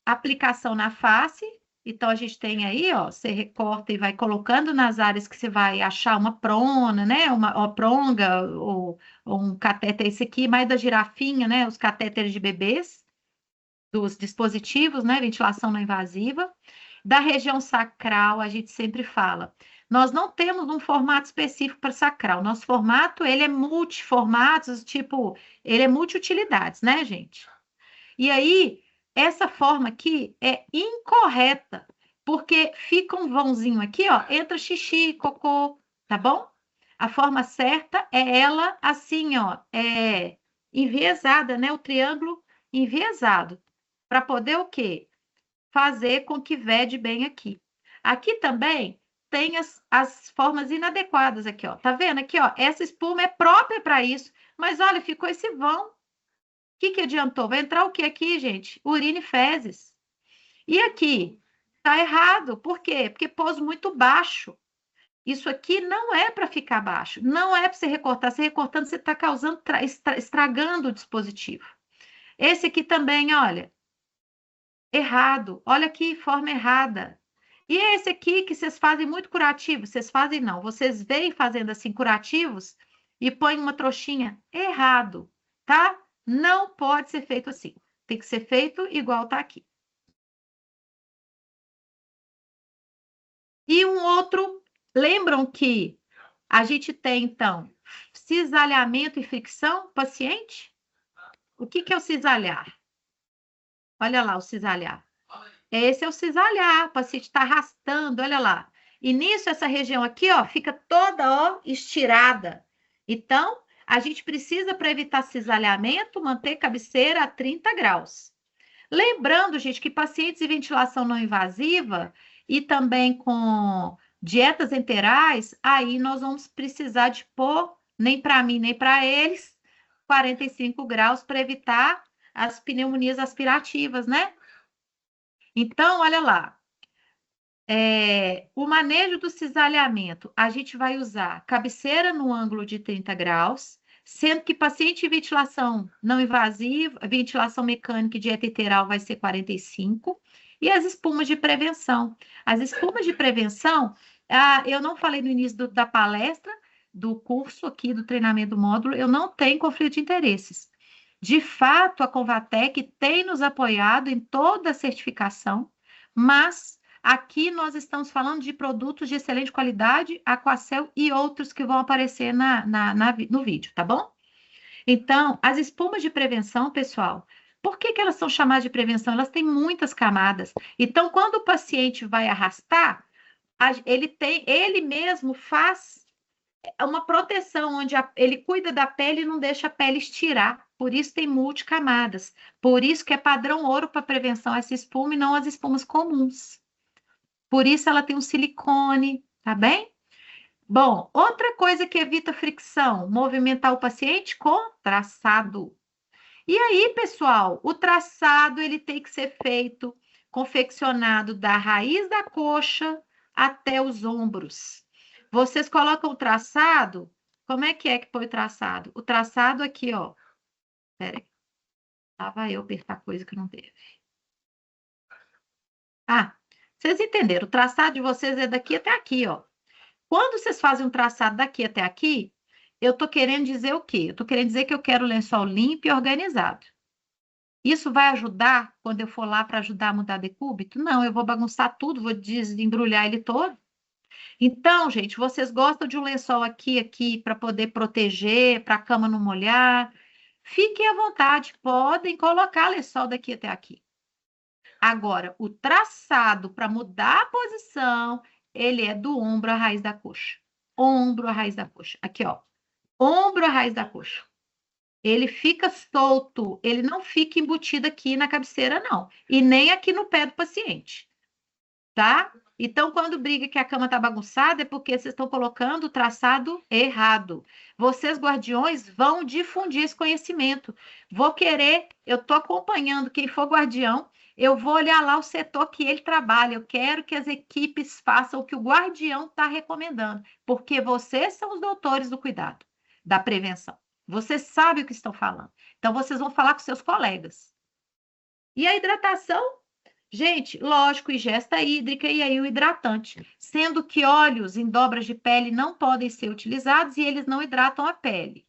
Aplicação na face, então a gente tem aí, ó, você recorta e vai colocando nas áreas que você vai achar uma prona, né? Uma pronga, ou um catéter, esse aqui, mais da girafinha, né? Os catéteres de bebês, dos dispositivos, né? Ventilação não invasiva. Da região sacral, a gente sempre fala, nós não temos um formato específico para sacral. Nosso formato, ele é multiformatos, tipo, ele é multiutilidades, né, gente? E aí, essa forma aqui é incorreta, porque fica um vãozinho aqui, ó, entra xixi, cocô, tá bom? A forma certa é ela assim, ó, enviesada, né? O triângulo enviesado, para poder o quê? Fazer com que vede bem aqui. Aqui também tem as formas inadequadas aqui, ó. Tá vendo aqui, ó? Essa espuma é própria para isso, mas olha, ficou esse vão. O que adiantou? Vai entrar o que aqui, gente? Urina e fezes. E aqui? Tá errado. Por quê? Porque pôs muito baixo. Isso aqui não é para ficar baixo, não é para você recortar. Você recortando, você está causando, estragando o dispositivo. Esse aqui também, olha, errado. Olha aqui, forma errada. E esse aqui que vocês fazem muito curativo, vocês fazem não, vocês veem fazendo assim curativos e põem uma trouxinha errado, tá? Não pode ser feito assim. Tem que ser feito igual tá aqui. E um outro, lembram que a gente tem, então, cisalhamento e fricção, paciente? O que é o cisalhar? Olha lá o cisalhar. Esse é o cisalhar, o paciente está arrastando, olha lá. E nisso, essa região aqui, ó, fica toda, ó, estirada. Então, a gente precisa, para evitar cisalhamento, manter cabeceira a 30 graus. Lembrando, gente, que pacientes de ventilação não invasiva e também com dietas enterais, aí nós vamos precisar de pôr, nem para mim, nem para eles, 45 graus para evitar as pneumonias aspirativas, né? Então, olha lá. O manejo do cisalhamento, a gente vai usar cabeceira no ângulo de 30 graus, sendo que paciente em ventilação não invasiva, ventilação mecânica e dieta enteral vai ser 45, e as espumas de prevenção. As espumas de prevenção, eu não falei no início da palestra, do curso aqui, do treinamento do módulo, eu não tenho conflito de interesses. De fato, a Convatec tem nos apoiado em toda a certificação, mas aqui nós estamos falando de produtos de excelente qualidade, Aquacel e outros que vão aparecer no vídeo, tá bom? Então, as espumas de prevenção, pessoal, por que elas são chamadas de prevenção? Elas têm muitas camadas. Então, quando o paciente vai arrastar, ele mesmo faz uma proteção, onde ele cuida da pele e não deixa a pele estirar. Por isso tem multicamadas. Por isso que é padrão ouro para prevenção essa espuma e não as espumas comuns. Por isso ela tem um silicone, tá bem? Bom, outra coisa que evita fricção, movimentar o paciente com traçado. E aí, pessoal, o traçado ele tem que ser feito, confeccionado da raiz da coxa até os ombros. Vocês colocam o traçado, como é que põe o traçado? O traçado aqui, ó. Peraí. Lá vai eu apertar coisa que não teve. Vocês entenderam? O traçado de vocês é daqui até aqui, ó. Quando vocês fazem um traçado daqui até aqui, eu tô querendo dizer o quê? Eu tô querendo dizer que eu quero o lençol limpo e organizado. Isso vai ajudar quando eu for lá para ajudar a mudar decúbito? Não, eu vou bagunçar tudo, vou desembrulhar ele todo. Então, gente, vocês gostam de um lençol aqui, para poder proteger, para a cama não molhar? Fiquem à vontade, podem colocar lençol daqui até aqui. Agora, o traçado para mudar a posição, ele é do ombro à raiz da coxa. Ombro à raiz da coxa. Aqui, ó. Ombro à raiz da coxa. Ele fica solto, ele não fica embutido aqui na cabeceira, não. E nem aqui no pé do paciente. Tá? Então, quando briga que a cama tá bagunçada, é porque vocês estão colocando o traçado errado. Vocês, guardiões, vão difundir esse conhecimento. Eu tô acompanhando quem for guardião, eu vou olhar lá o setor que ele trabalha. Eu quero que as equipes façam o que o guardião está recomendando, porque vocês são os doutores do cuidado, da prevenção. Vocês sabem o que estão falando. Então, vocês vão falar com seus colegas. E a hidratação? Gente, lógico, ingesta hídrica e aí o hidratante. Sendo que óleos em dobras de pele não podem ser utilizados e eles não hidratam a pele.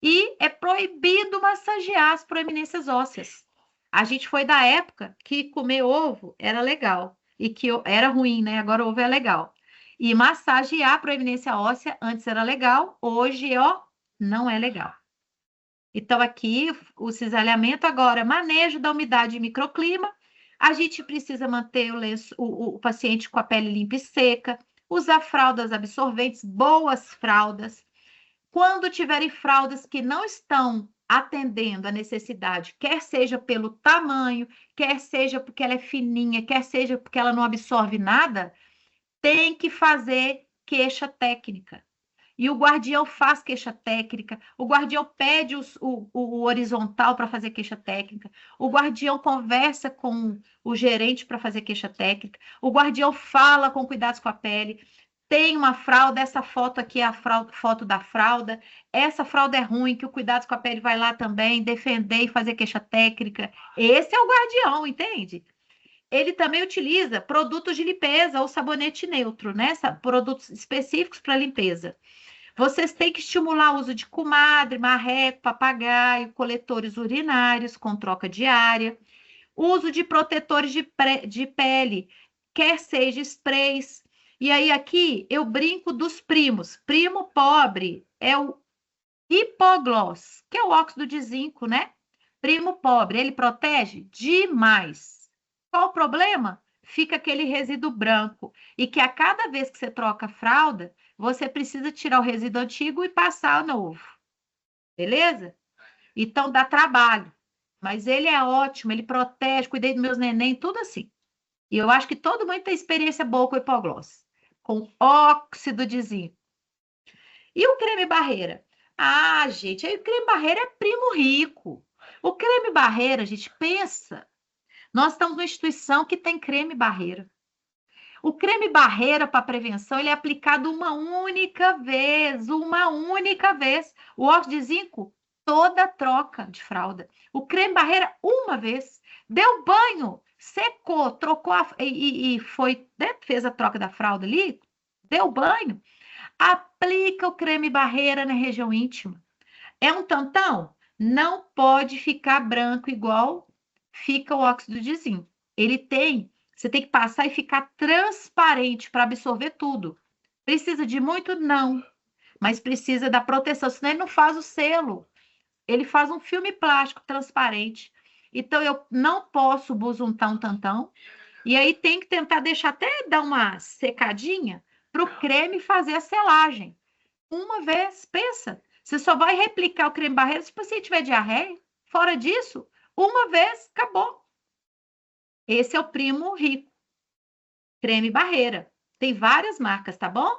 E é proibido massagear as proeminências ósseas. A gente foi da época que comer ovo era legal e que era ruim, né? Agora ovo é legal. E massagear a proeminência óssea antes era legal, hoje, ó, não é legal. Então, aqui, o cisalhamento agora, manejo da umidade e microclima. A gente precisa manter o paciente com a pele limpa e seca, usar fraldas absorventes, boas fraldas. Quando tiverem fraldas que não estão atendendo a necessidade, quer seja pelo tamanho, quer seja porque ela é fininha, quer seja porque ela não absorve nada, tem que fazer queixa técnica. E o guardião faz queixa técnica, o guardião pede o horizontal para fazer queixa técnica, o guardião conversa com o gerente para fazer queixa técnica, o guardião fala com cuidados com a pele. tem uma fralda, essa foto aqui é a foto da fralda, essa fralda é ruim, que o Cuidados com a Pele vai lá também defender e fazer queixa técnica. Esse é o guardião, entende? Ele também utiliza produtos de limpeza ou sabonete neutro, né? Produtos específicos para limpeza. Vocês têm que estimular o uso de comadre, marreco, papagaio, coletores urinários com troca diária, uso de protetores de pele, quer seja sprays. E aí aqui eu brinco dos primos. Primo pobre é o hipogloss, que é o óxido de zinco, né? Primo pobre, ele protege demais. Qual o problema? Fica aquele resíduo branco. E que a cada vez que você troca a fralda, você precisa tirar o resíduo antigo e passar o novo. Beleza? Então dá trabalho. Mas ele é ótimo, ele protege, cuidei dos meus neném, tudo assim. E eu acho que todo mundo tem experiência boa com o hipogloss, com óxido de zinco. E o creme barreira? Ah, gente, aí o creme barreira é primo rico. O creme barreira, gente, pensa. Nós estamos numa instituição que tem creme barreira. O creme barreira para prevenção, ele é aplicado uma única vez. O óxido de zinco, toda troca de fralda. O creme barreira, uma vez. Deu banho, secou, trocou e foi, né, fez a troca da fralda ali, deu banho. Aplica o creme barreira na região íntima. É um tantão? Não pode ficar branco igual fica o óxido de zinco. Você tem que passar e ficar transparente para absorver tudo. Precisa de muito? Não. Mas precisa da proteção, senão ele não faz o selo. Ele faz um filme plástico transparente. Então, eu não posso busuntar um tantão. E aí tem que tentar deixar até dar uma secadinha para o creme fazer a selagem. Uma vez, pensa. Você só vai replicar o creme barreira se o paciente tiver diarreia. Fora disso, uma vez, acabou. Esse é o primo rico. Creme barreira. Tem várias marcas, tá bom?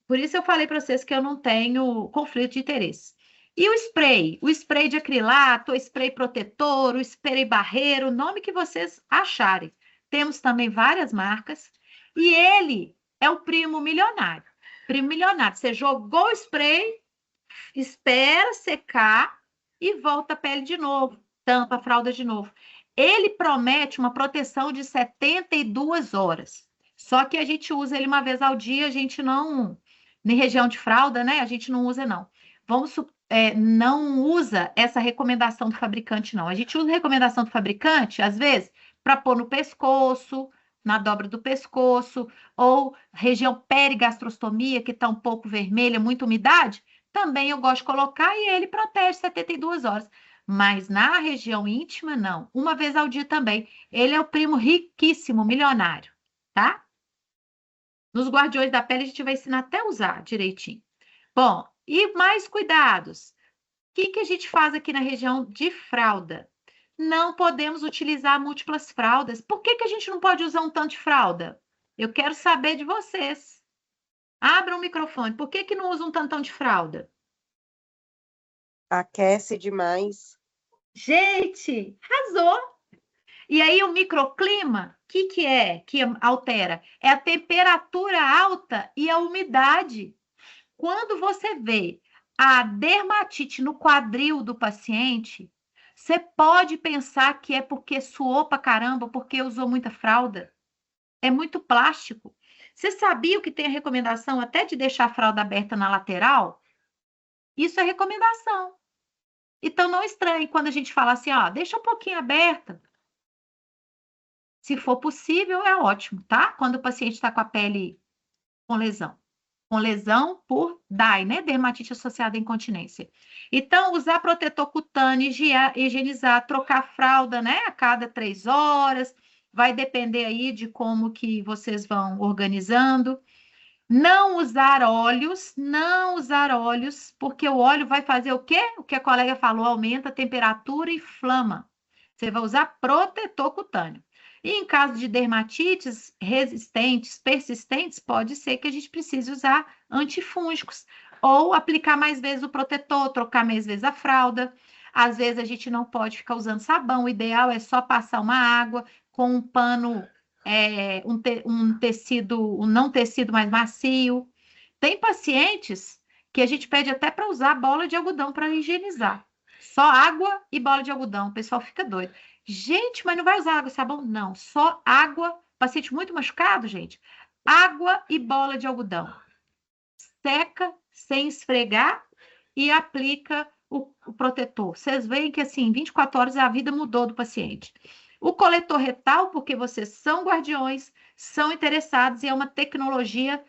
Por isso eu falei para vocês que eu não tenho conflito de interesse. E o spray? O spray de acrilato, o spray protetor, o spray barreiro, o nome que vocês acharem. Temos também várias marcas. E ele é o primo milionário. Primo milionário. Você jogou o spray, espera secar e volta a pele de novo. Tampa a fralda de novo. Ele promete uma proteção de 72 horas. Só que a gente usa ele uma vez ao dia, a gente não... Em região de fralda, né? A gente não usa, não. Não usa essa recomendação do fabricante, não. A gente usa a recomendação do fabricante, às vezes, para pôr no pescoço, na dobra do pescoço, ou região perigastrostomia, que está um pouco vermelha, muita umidade, também eu gosto de colocar e ele protege 72 horas. Mas na região íntima, não. Uma vez ao dia também. Ele é o primo riquíssimo, milionário, tá? Nos guardiões da pele a gente vai ensinar até usar direitinho. Bom, e mais cuidados. O que a gente faz aqui na região de fralda? Não podemos utilizar múltiplas fraldas. Por que a gente não pode usar um tanto de fralda? Eu quero saber de vocês. Abra o microfone. Por que não usa um tantão de fralda? Aquece demais. Gente, arrasou! E aí o microclima, o que é que altera? É a temperatura alta e a umidade. Quando você vê a dermatite no quadril do paciente, você pode pensar que é porque suou pra caramba, porque usou muita fralda. É muito plástico. Você sabia que tem a recomendação até de deixar a fralda aberta na lateral? Isso é recomendação. Então, não estranhe quando a gente fala assim, ó, deixa um pouquinho aberta. Se for possível, é ótimo, tá? Quando o paciente está com a pele com lesão. Com lesão por DAI, né? Dermatite associada à incontinência. Então, usar protetor cutâneo, higienizar, trocar fralda, né? A cada 3 horas. Vai depender aí de como que vocês vão organizando. Não usar óleos, porque o óleo vai fazer o quê? O que a colega falou, aumenta a temperatura e inflama. Você vai usar protetor cutâneo. E em caso de dermatites resistentes, persistentes, pode ser que a gente precise usar antifúngicos ou aplicar mais vezes o protetor, trocar mais vezes a fralda. Às vezes a gente não pode ficar usando sabão, o ideal é só passar uma água com um pano um tecido, um não tecido mais macio. Tem pacientes que a gente pede até para usar bola de algodão para higienizar. Só água e bola de algodão. O pessoal fica doido. Gente, mas não vai usar água e sabão? Não, só água. Paciente muito machucado, gente. Água e bola de algodão. Seca sem esfregar e aplica o protetor. Vocês veem que assim, em 24 horas a vida mudou do paciente. O coletor retal, porque vocês são guardiões, são interessados e é uma tecnologia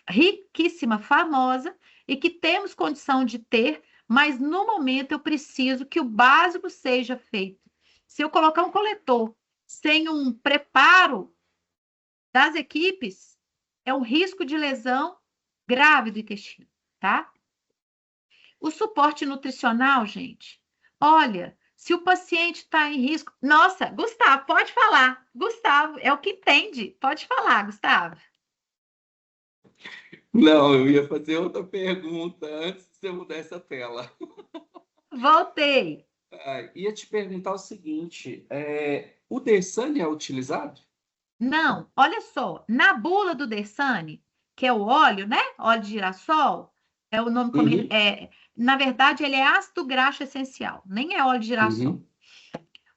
riquíssima, famosa e que temos condição de ter, mas no momento eu preciso que o básico seja feito. Se eu colocar um coletor sem um preparo das equipes, é um risco de lesão grave do intestino, tá? O suporte nutricional, gente, olha, se o paciente está em risco... Nossa, Gustavo, pode falar. Gustavo, é o que entende. Pode falar, Gustavo. Não, eu ia fazer outra pergunta antes de você mudar essa tela. Voltei. Ia te perguntar o seguinte, o Dersane é utilizado? Não, olha só, na bula do Dersane, que é o óleo, né? Óleo de girassol, é o nome Uhum. na verdade, ele é ácido graxo essencial, nem é óleo de girassol.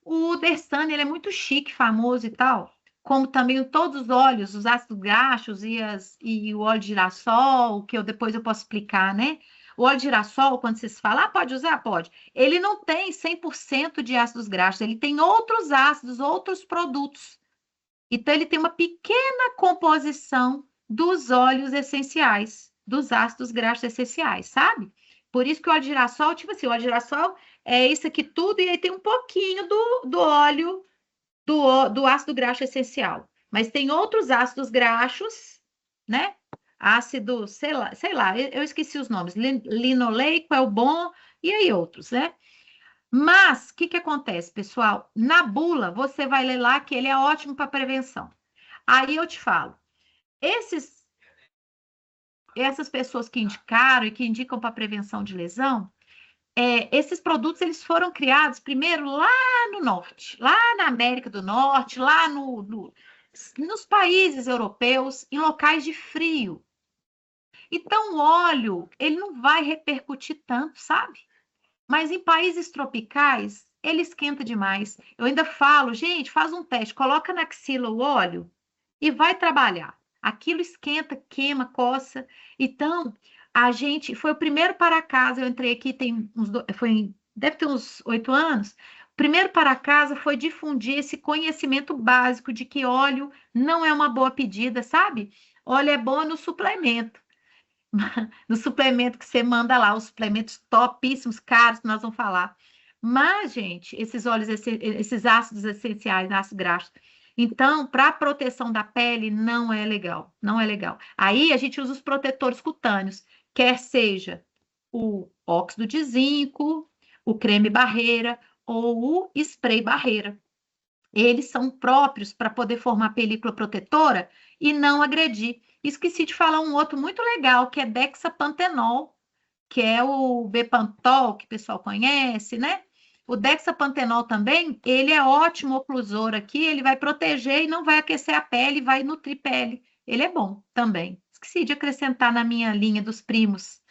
O Dersane, ele é muito chique, famoso e tal, como também todos os óleos, os ácidos graxos e o óleo de girassol, que depois eu posso explicar, né? O óleo de girassol, quando vocês falam, pode usar? Pode. Ele não tem 100% de ácidos graxos, ele tem outros ácidos, outros produtos. Então, ele tem uma pequena composição dos óleos essenciais, dos ácidos graxos essenciais, sabe? Por isso que o óleo de girassol, tipo assim, o óleo de girassol é isso aqui tudo, e aí tem um pouquinho do óleo, do ácido graxo essencial. Mas tem outros ácidos graxos, né? Ácido, sei lá, eu esqueci os nomes. Linoleico é o bom, e aí outros, né? Mas, o que acontece, pessoal? Na bula, você vai ler lá que ele é ótimo para prevenção. Aí eu te falo, essas pessoas que indicaram e que indicam para prevenção de lesão, esses produtos eles foram criados primeiro lá no norte, lá na América do Norte, lá nos países europeus, em locais de frio. Então, o óleo, ele não vai repercutir tanto, sabe? Mas em países tropicais, ele esquenta demais. Eu ainda falo, gente, faz um teste, coloca na axila o óleo e vai trabalhar. Aquilo esquenta, queima, coça. Então, a gente foi o primeiro para casa. Eu entrei aqui deve ter uns 8 anos. O primeiro para casa foi difundir esse conhecimento básico de que óleo não é uma boa pedida, sabe? Óleo é bom no suplemento. No suplemento que você manda lá, os suplementos topíssimos, caros, que nós vamos falar. Mas, gente, esses óleos, esses ácidos essenciais, ácidos graxos, então, para proteção da pele, não é legal, não é legal. Aí a gente usa os protetores cutâneos, quer seja o óxido de zinco, o creme barreira ou o spray barreira. Eles são próprios para poder formar película protetora e não agredir. Esqueci de falar um outro muito legal, que é dexapantenol, que é o Bepantol, que o pessoal conhece, né? O dexapantenol também, ele é ótimo oclusor aqui, ele vai proteger e não vai aquecer a pele, vai nutrir pele. Ele é bom também. Esqueci de acrescentar na minha linha dos primos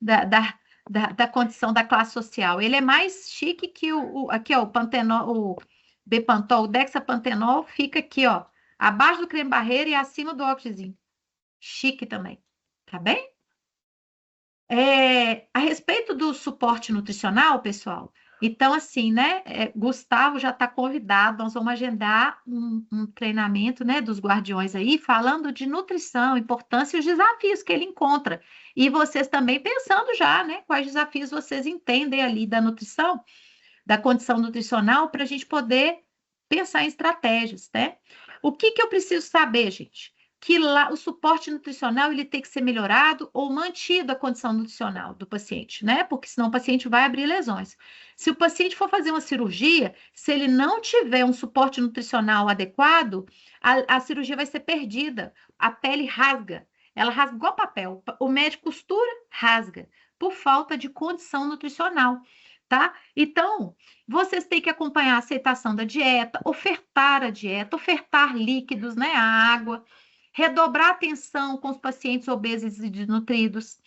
da condição da classe social. Ele é mais chique que aqui, ó, o Pantenol, o Bepantol, o dexapantenol fica aqui, ó, abaixo do creme barreira e acima do óxido. Chique também, tá bem? A respeito do suporte nutricional, pessoal, então assim, né, Gustavo já está convidado, nós vamos agendar um treinamento, né, dos guardiões aí, falando de nutrição, importância e os desafios que ele encontra. E vocês também pensando já, né, quais desafios vocês entendem ali da nutrição, da condição nutricional, para a gente poder pensar em estratégias, né? O que eu preciso saber, gente? Que lá o suporte nutricional ele tem que ser melhorado ou mantido a condição nutricional do paciente, né? Porque senão o paciente vai abrir lesões. Se o paciente for fazer uma cirurgia, se ele não tiver um suporte nutricional adequado, a cirurgia vai ser perdida. A pele rasga, ela rasga igual papel. O médico costura, rasga, por falta de condição nutricional. tá? Então, vocês têm que acompanhar a aceitação da dieta, ofertar líquidos, né, a água, redobrar a atenção com os pacientes obesos e desnutridos,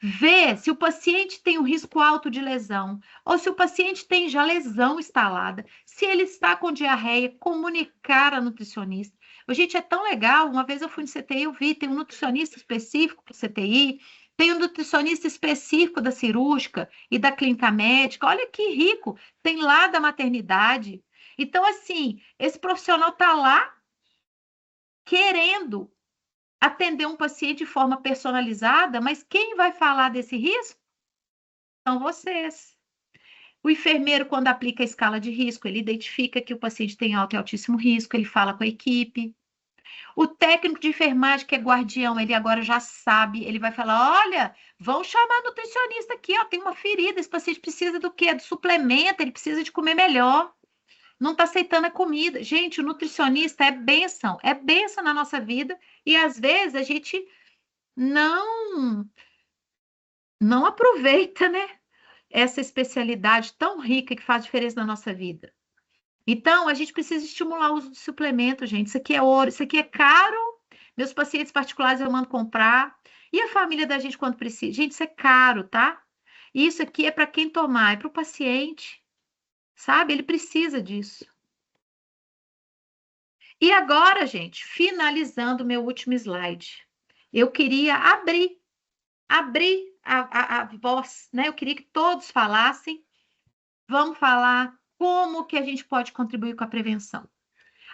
ver se o paciente tem um risco alto de lesão, ou se o paciente tem já lesão instalada, se ele está com diarreia, comunicar a nutricionista. Gente, é tão legal, uma vez eu fui no CTI, eu vi, tem um nutricionista específico para o CTI, tem um nutricionista específico da cirúrgica e da clínica médica, olha que rico, tem lá da maternidade. Então, assim, esse profissional está lá querendo atender um paciente de forma personalizada, mas quem vai falar desse risco? São vocês. O enfermeiro, quando aplica a escala de risco, ele identifica que o paciente tem alto e altíssimo risco, ele fala com a equipe. O técnico de enfermagem, que é guardião, ele agora já sabe, ele vai falar, olha, vão chamar nutricionista aqui, ó, tem uma ferida, esse paciente precisa do quê? Do suplemento, ele precisa de comer melhor. Não está aceitando a comida. Gente, o nutricionista é bênção na nossa vida, e às vezes a gente não aproveita, né, essa especialidade tão rica que faz diferença na nossa vida. Então, a gente precisa estimular o uso de suplemento, gente. Isso aqui é ouro, isso aqui é caro. Meus pacientes particulares eu mando comprar. E a família da gente quando precisa? Gente, isso é caro, tá? E isso aqui é para quem tomar, é para o paciente. Sabe? Ele precisa disso. E agora, gente, finalizando o meu último slide. Eu queria abrir a voz, né? Eu queria que todos falassem. Vamos falar como que a gente pode contribuir com a prevenção.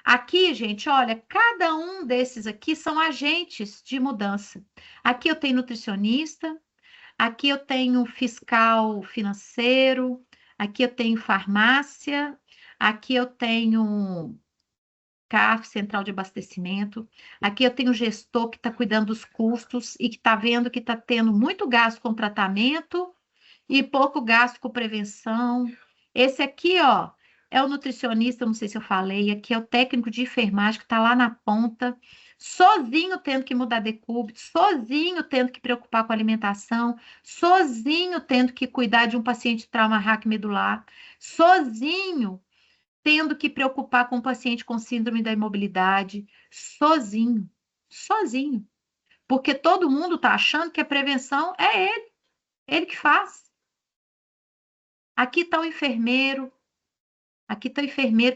Aqui, gente, olha, cada um desses aqui são agentes de mudança. Aqui eu tenho nutricionista, aqui eu tenho fiscal financeiro, aqui eu tenho farmácia, aqui eu tenho CAF, Central de Abastecimento, aqui eu tenho gestor que está cuidando dos custos e que está vendo que está tendo muito gasto com tratamento e pouco gasto com prevenção. Esse aqui, ó, é o nutricionista, não sei se eu falei, aqui é o técnico de enfermagem que está lá na ponta, sozinho tendo que mudar decúbito, sozinho tendo que preocupar com a alimentação, sozinho tendo que cuidar de um paciente de trauma raquimedular, sozinho tendo que preocupar com um paciente com síndrome da imobilidade, sozinho. Porque todo mundo está achando que a prevenção é ele que faz. Aqui está o enfermeiro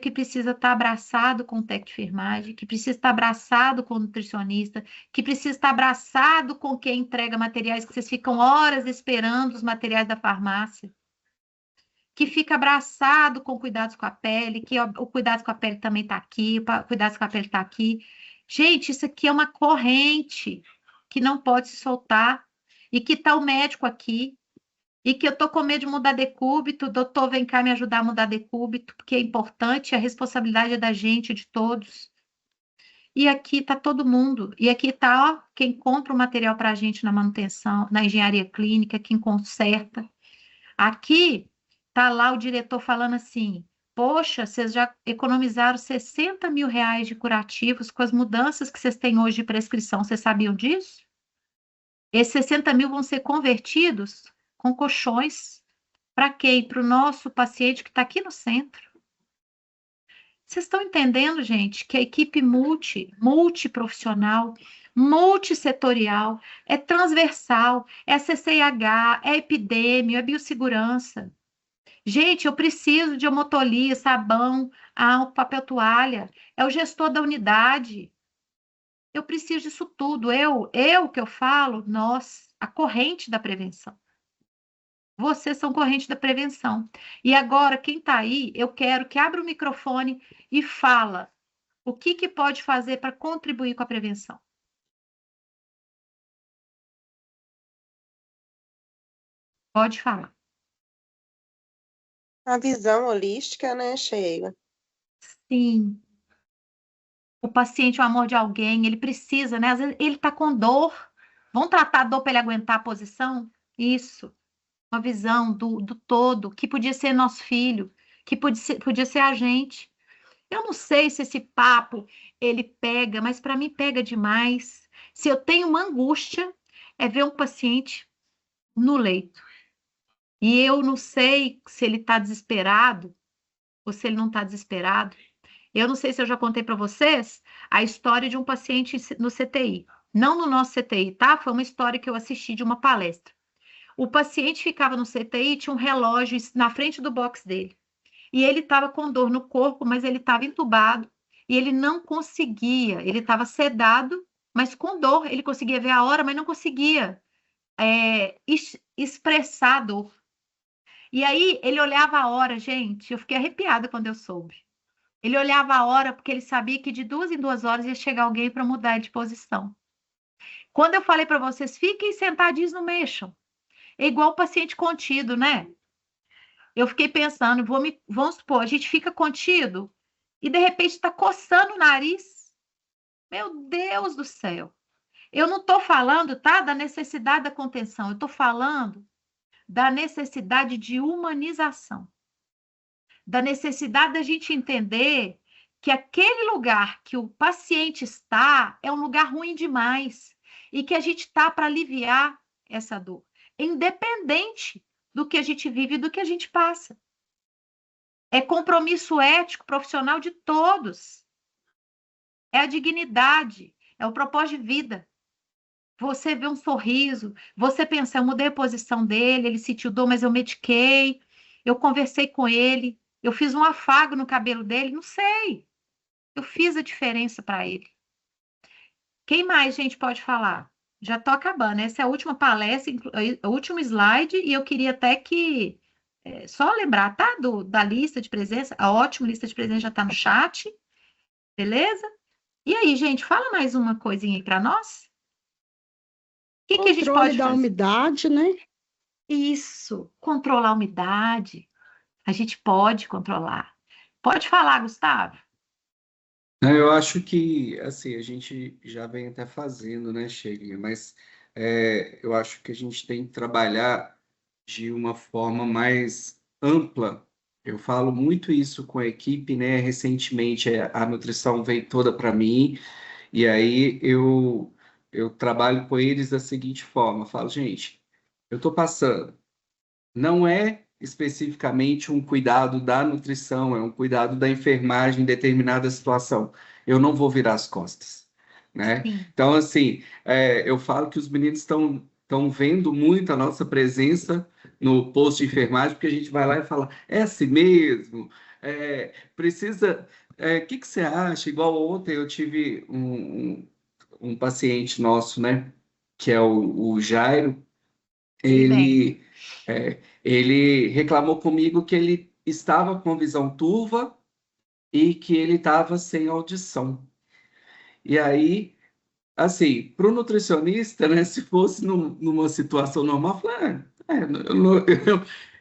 que precisa estar abraçado com o técnico de enfermagem, que precisa estar abraçado com o nutricionista, que precisa estar abraçado com quem entrega materiais, que vocês ficam horas esperando os materiais da farmácia, que fica abraçado com cuidados com a pele, que o cuidados com a pele também está aqui, o cuidados com a pele está aqui. Gente, isso aqui é uma corrente que não pode se soltar, e que está o médico aqui, e que eu estou com medo de mudar decúbito, doutor, vem cá me ajudar a mudar decúbito, porque é importante, a responsabilidade é da gente, de todos. E aqui está todo mundo. E aqui está quem compra o material para a gente na manutenção, na engenharia clínica, quem conserta. Aqui está lá o diretor falando assim, poxa, vocês já economizaram 60 mil reais de curativos com as mudanças que vocês têm hoje de prescrição. Vocês sabiam disso? Esses 60 mil vão ser convertidos com colchões. Para quem? Para o nosso paciente que está aqui no centro. Vocês estão entendendo, gente, que a equipe multiprofissional, multissetorial, é transversal, é CCIH, é epidêmio, é biossegurança. Gente, eu preciso de hemotolia, sabão, álcool, papel toalha. É o gestor da unidade. Eu preciso disso tudo. Eu que eu falo, nós, a corrente da prevenção. Vocês são corrente da prevenção. E agora, quem está aí, eu quero que abra o microfone e fala o que pode fazer para contribuir com a prevenção. Pode falar. A visão holística, né, Sheila? Sim. O paciente, o amor de alguém, ele precisa, né? Às vezes ele está com dor. Vamos tratar a dor para ele aguentar a posição? Isso. Uma visão do todo, que podia ser nosso filho, que podia ser a gente. Eu não sei se esse papo ele pega, mas para mim pega demais. Se eu tenho uma angústia, é ver um paciente no leito. E eu não sei se ele está desesperado ou se ele não está desesperado. Eu não sei se eu já contei para vocês a história de um paciente no CTI. Não no nosso CTI, tá? Foi uma história que eu assisti de uma palestra. O paciente ficava no CTI, tinha um relógio na frente do box dele. E ele estava com dor no corpo, mas ele estava entubado. E ele não conseguia, ele estava sedado, mas com dor. Ele conseguia ver a hora, mas não conseguia expressar a dor. E aí ele olhava a hora, gente, eu fiquei arrepiada quando eu soube. Ele olhava a hora porque ele sabia que de 2 em 2 horas ia chegar alguém para mudar de posição. Quando eu falei para vocês, fiquem sentadinhos, não mexam. É igual o paciente contido, né? Eu fiquei pensando, vamos supor, a gente fica contido e de repente está coçando o nariz. Meu Deus do céu. Eu não estou falando, tá, da necessidade da contenção, eu estou falando da necessidade de humanização, da necessidade da gente entender que aquele lugar que o paciente está é um lugar ruim demais e que a gente está para aliviar essa dor, independente do que a gente vive e do que a gente passa. É compromisso ético, profissional de todos. É a dignidade, é o propósito de vida. Você vê um sorriso, você pensa, eu mudei a posição dele, ele sentiu dor, mas eu mediquei, eu conversei com ele, eu fiz um afago no cabelo dele, não sei. Eu fiz a diferença para ele. Quem mais, gente, pode falar? Já estou acabando. Essa é a última palestra, o último slide, e eu queria até que só lembrar, tá? Da lista de presença, a ótima lista de presença já está no chat, beleza? E aí, gente, fala mais uma coisinha aí para nós. O que a gente Controle pode da fazer? umidade, né? Isso, controlar a umidade. A gente pode controlar. Pode falar, Gustavo. Eu acho que, assim, a gente já vem até fazendo, né, Sheila? Mas eu acho que a gente tem que trabalhar de uma forma mais ampla. Eu falo muito isso com a equipe, né? Recentemente a nutrição veio toda para mim, e aí eu trabalho com eles da seguinte forma: eu falo, gente, eu estou passando. Não é especificamente um cuidado da nutrição, é um cuidado da enfermagem em determinada situação. Eu não vou virar as costas, né? Sim. Então, assim, eu falo que os meninos estão vendo muito a nossa presença no posto de enfermagem, porque a gente vai lá e fala, é assim mesmo, precisa... O que você acha? Igual ontem eu tive um paciente nosso, né? Que é o Jairo. Sei bem. Ele reclamou comigo que ele estava com visão turva e que ele estava sem audição. E aí, assim, para o nutricionista, né, se fosse numa situação normal, eu falei,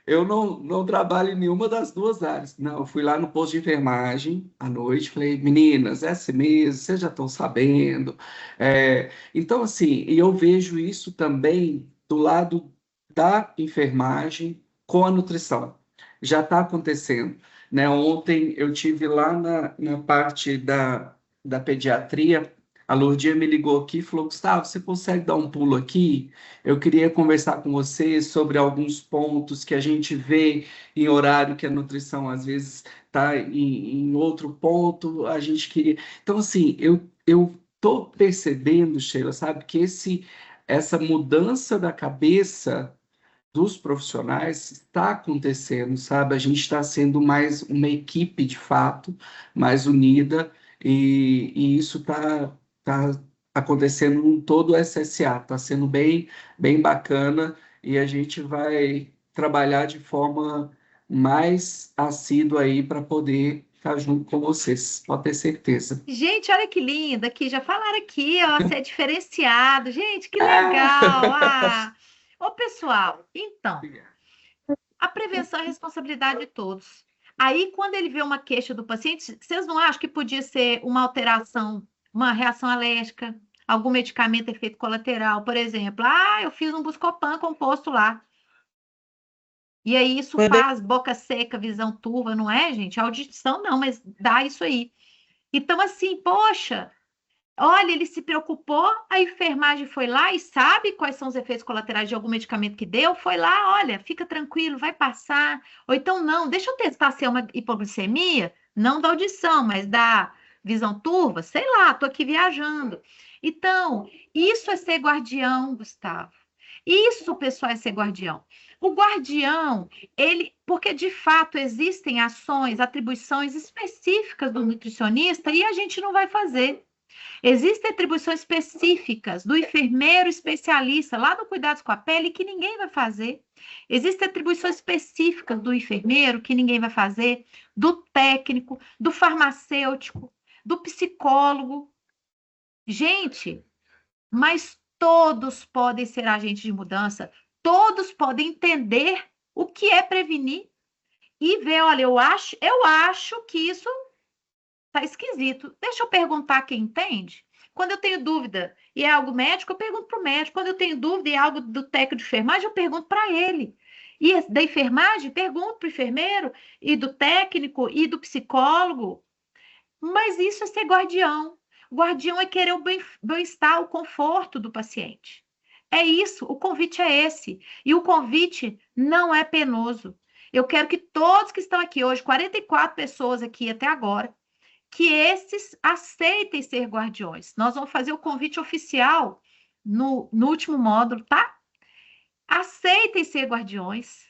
eu não trabalho em nenhuma das duas áreas. Não, eu fui lá no posto de enfermagem à noite, falei, meninas, é assim mesmo, vocês já estão sabendo. Então, assim, e eu vejo isso também do lado da enfermagem com a nutrição. Já está acontecendo, né? Ontem eu tive lá na parte da pediatria, a Lourdinha me ligou aqui e falou, Gustavo, você consegue dar um pulo aqui? Eu queria conversar com você sobre alguns pontos que a gente vê em horário que a nutrição às vezes está em outro ponto, a gente queria... Então, assim, eu estou percebendo, Sheila, sabe, que essa mudança da cabeça dos profissionais está acontecendo, sabe? A gente está sendo mais uma equipe, de fato, mais unida, e isso tá acontecendo em todo o SSA, está sendo bem, bem bacana, e a gente vai trabalhar de forma mais assídua aí para poder estar junto com vocês, pode ter certeza. Gente, olha que linda aqui. Já falaram aqui, ó, você é diferenciado. Gente, que legal. Ah! Ô, pessoal, então, a prevenção é responsabilidade de todos. Aí, quando ele vê uma queixa do paciente, vocês não acham que podia ser uma alteração, uma reação alérgica, algum medicamento efeito colateral, por exemplo? Eu fiz um Buscopan composto lá. E aí isso faz boca seca, visão turva, não é, gente? Audição não, mas dá isso aí. Então, assim, poxa, Olha, ele se preocupou, a enfermagem foi lá e sabe quais são os efeitos colaterais de algum medicamento que deu, foi lá, olha, fica tranquilo, vai passar. Ou então, não, deixa eu testar se é uma hipoglicemia, não da audição, mas da visão turva, sei lá, tô aqui viajando. Então, isso é ser guardião, Gustavo. Isso, pessoal, é ser guardião. O guardião, ele, porque de fato existem ações, atribuições específicas do nutricionista e a gente não vai fazer. Existem atribuições específicas do enfermeiro especialista lá no cuidados com a pele que ninguém vai fazer. Existem atribuições específicas do enfermeiro que ninguém vai fazer, do técnico, do farmacêutico, do psicólogo. Gente, mas todos podem ser agentes de mudança, todos podem entender o que é prevenir e ver, olha, eu acho que isso tá esquisito. Deixa eu perguntar quem entende. Quando eu tenho dúvida e é algo médico, eu pergunto para o médico. Quando eu tenho dúvida e é algo do técnico de enfermagem, eu pergunto para ele. E da enfermagem, pergunto para o enfermeiro, e do técnico, e do psicólogo. Mas isso é ser guardião. Guardião é querer o bem-estar, o conforto do paciente. É isso, o convite é esse. E o convite não é penoso. Eu quero que todos que estão aqui hoje, 44 pessoas aqui até agora, que esses aceitem ser guardiões. Nós vamos fazer o convite oficial no último módulo, tá? Aceitem ser guardiões.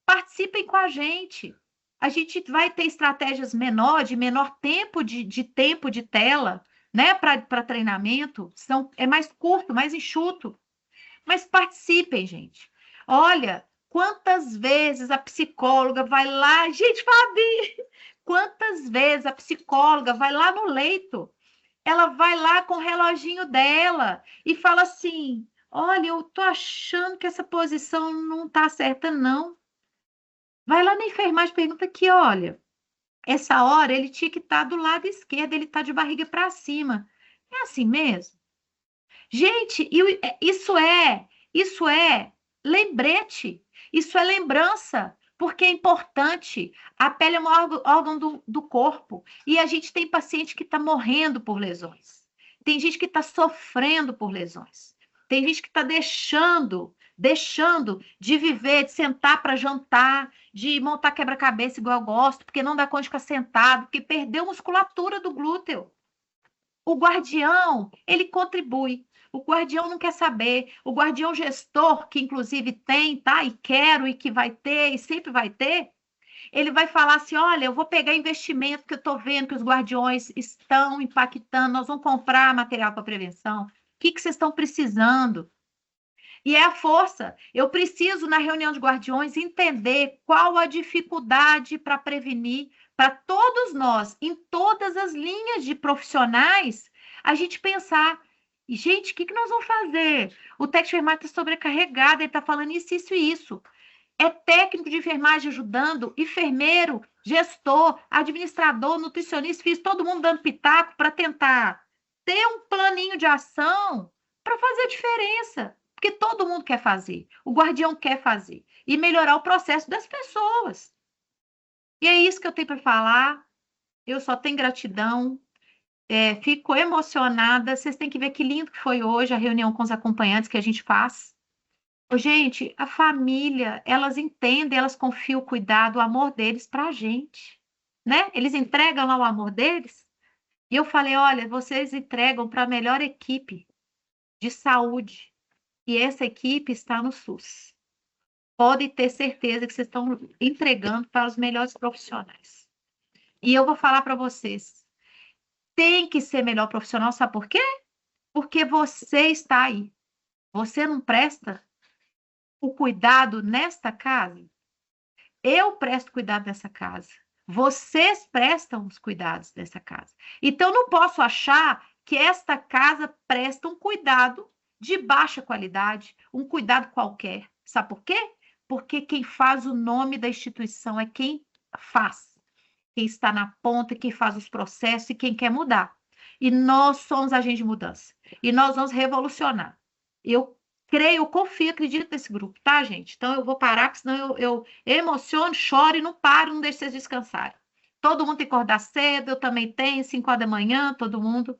Participem com a gente. A gente vai ter estratégias de menor tempo de tela, né? Para treinamento. É mais curto, mais enxuto. Mas participem, gente. Olha, quantas vezes a psicóloga vai lá... Gente, Fabi, quantas vezes a psicóloga vai lá no leito, ela vai lá com o reloginho dela e fala assim, olha, eu tô achando que essa posição não tá certa, não. Vai lá na enfermagem e pergunta aqui, olha, essa hora ele tinha que estar do lado esquerdo, ele tá de barriga para cima. É assim mesmo? Gente, isso é lembrete, isso é lembrança, porque é importante. A pele é um órgão do corpo e a gente tem paciente que está morrendo por lesões. Tem gente que está sofrendo por lesões. Tem gente que está deixando de viver, de sentar para jantar, de montar quebra-cabeça igual eu gosto, porque não dá conta de ficar sentado, porque perdeu musculatura do glúteo. O guardião, ele contribui. O guardião não quer saber. O guardião gestor, que inclusive tem, tá? E quero, e que vai ter, e sempre vai ter, ele vai falar assim, olha, eu vou pegar investimento que eu estou vendo que os guardiões estão impactando, nós vamos comprar material para prevenção. O que vocês estão precisando? E é a força. Eu preciso, na reunião de guardiões, entender qual a dificuldade para prevenir, para todos nós, em todas as linhas de profissionais, a gente pensar, gente, o que nós vamos fazer? O técnico de enfermagem está sobrecarregado, ele está falando isso, isso e isso. É técnico de enfermagem ajudando, enfermeiro, gestor, administrador, nutricionista, fiz todo mundo dando pitaco para tentar ter um planinho de ação para fazer diferença. Porque todo mundo quer fazer, o guardião quer fazer, e melhorar o processo das pessoas. E é isso que eu tenho para falar. Eu só tenho gratidão, fico emocionada. Vocês têm que ver que lindo que foi hoje a reunião com os acompanhantes que a gente faz. Gente, a família, elas entendem, elas confiam o cuidado, o amor deles para a gente, né? Eles entregam lá o amor deles. E eu falei, olha, vocês entregam para a melhor equipe de saúde. E essa equipe está no SUS. Podem ter certeza que vocês estão entregando para os melhores profissionais. E eu vou falar para vocês, tem que ser melhor profissional, sabe por quê? Porque você está aí. Você não presta o cuidado nesta casa? Eu presto cuidado nessa casa. Vocês prestam os cuidados dessa casa. Então, não posso achar que esta casa presta um cuidado de baixa qualidade, um cuidado qualquer. Sabe por quê? Porque quem faz o nome da instituição é quem faz, quem está na ponta, quem faz os processos e quem quer mudar. E nós somos agentes de mudança. E nós vamos revolucionar. Eu creio, confio, acredito nesse grupo, tá, gente? Então eu vou parar, porque senão eu emociono, choro e não paro, não deixo vocês descansarem. Todo mundo tem que acordar cedo, eu também tenho, 5 horas da manhã, todo mundo.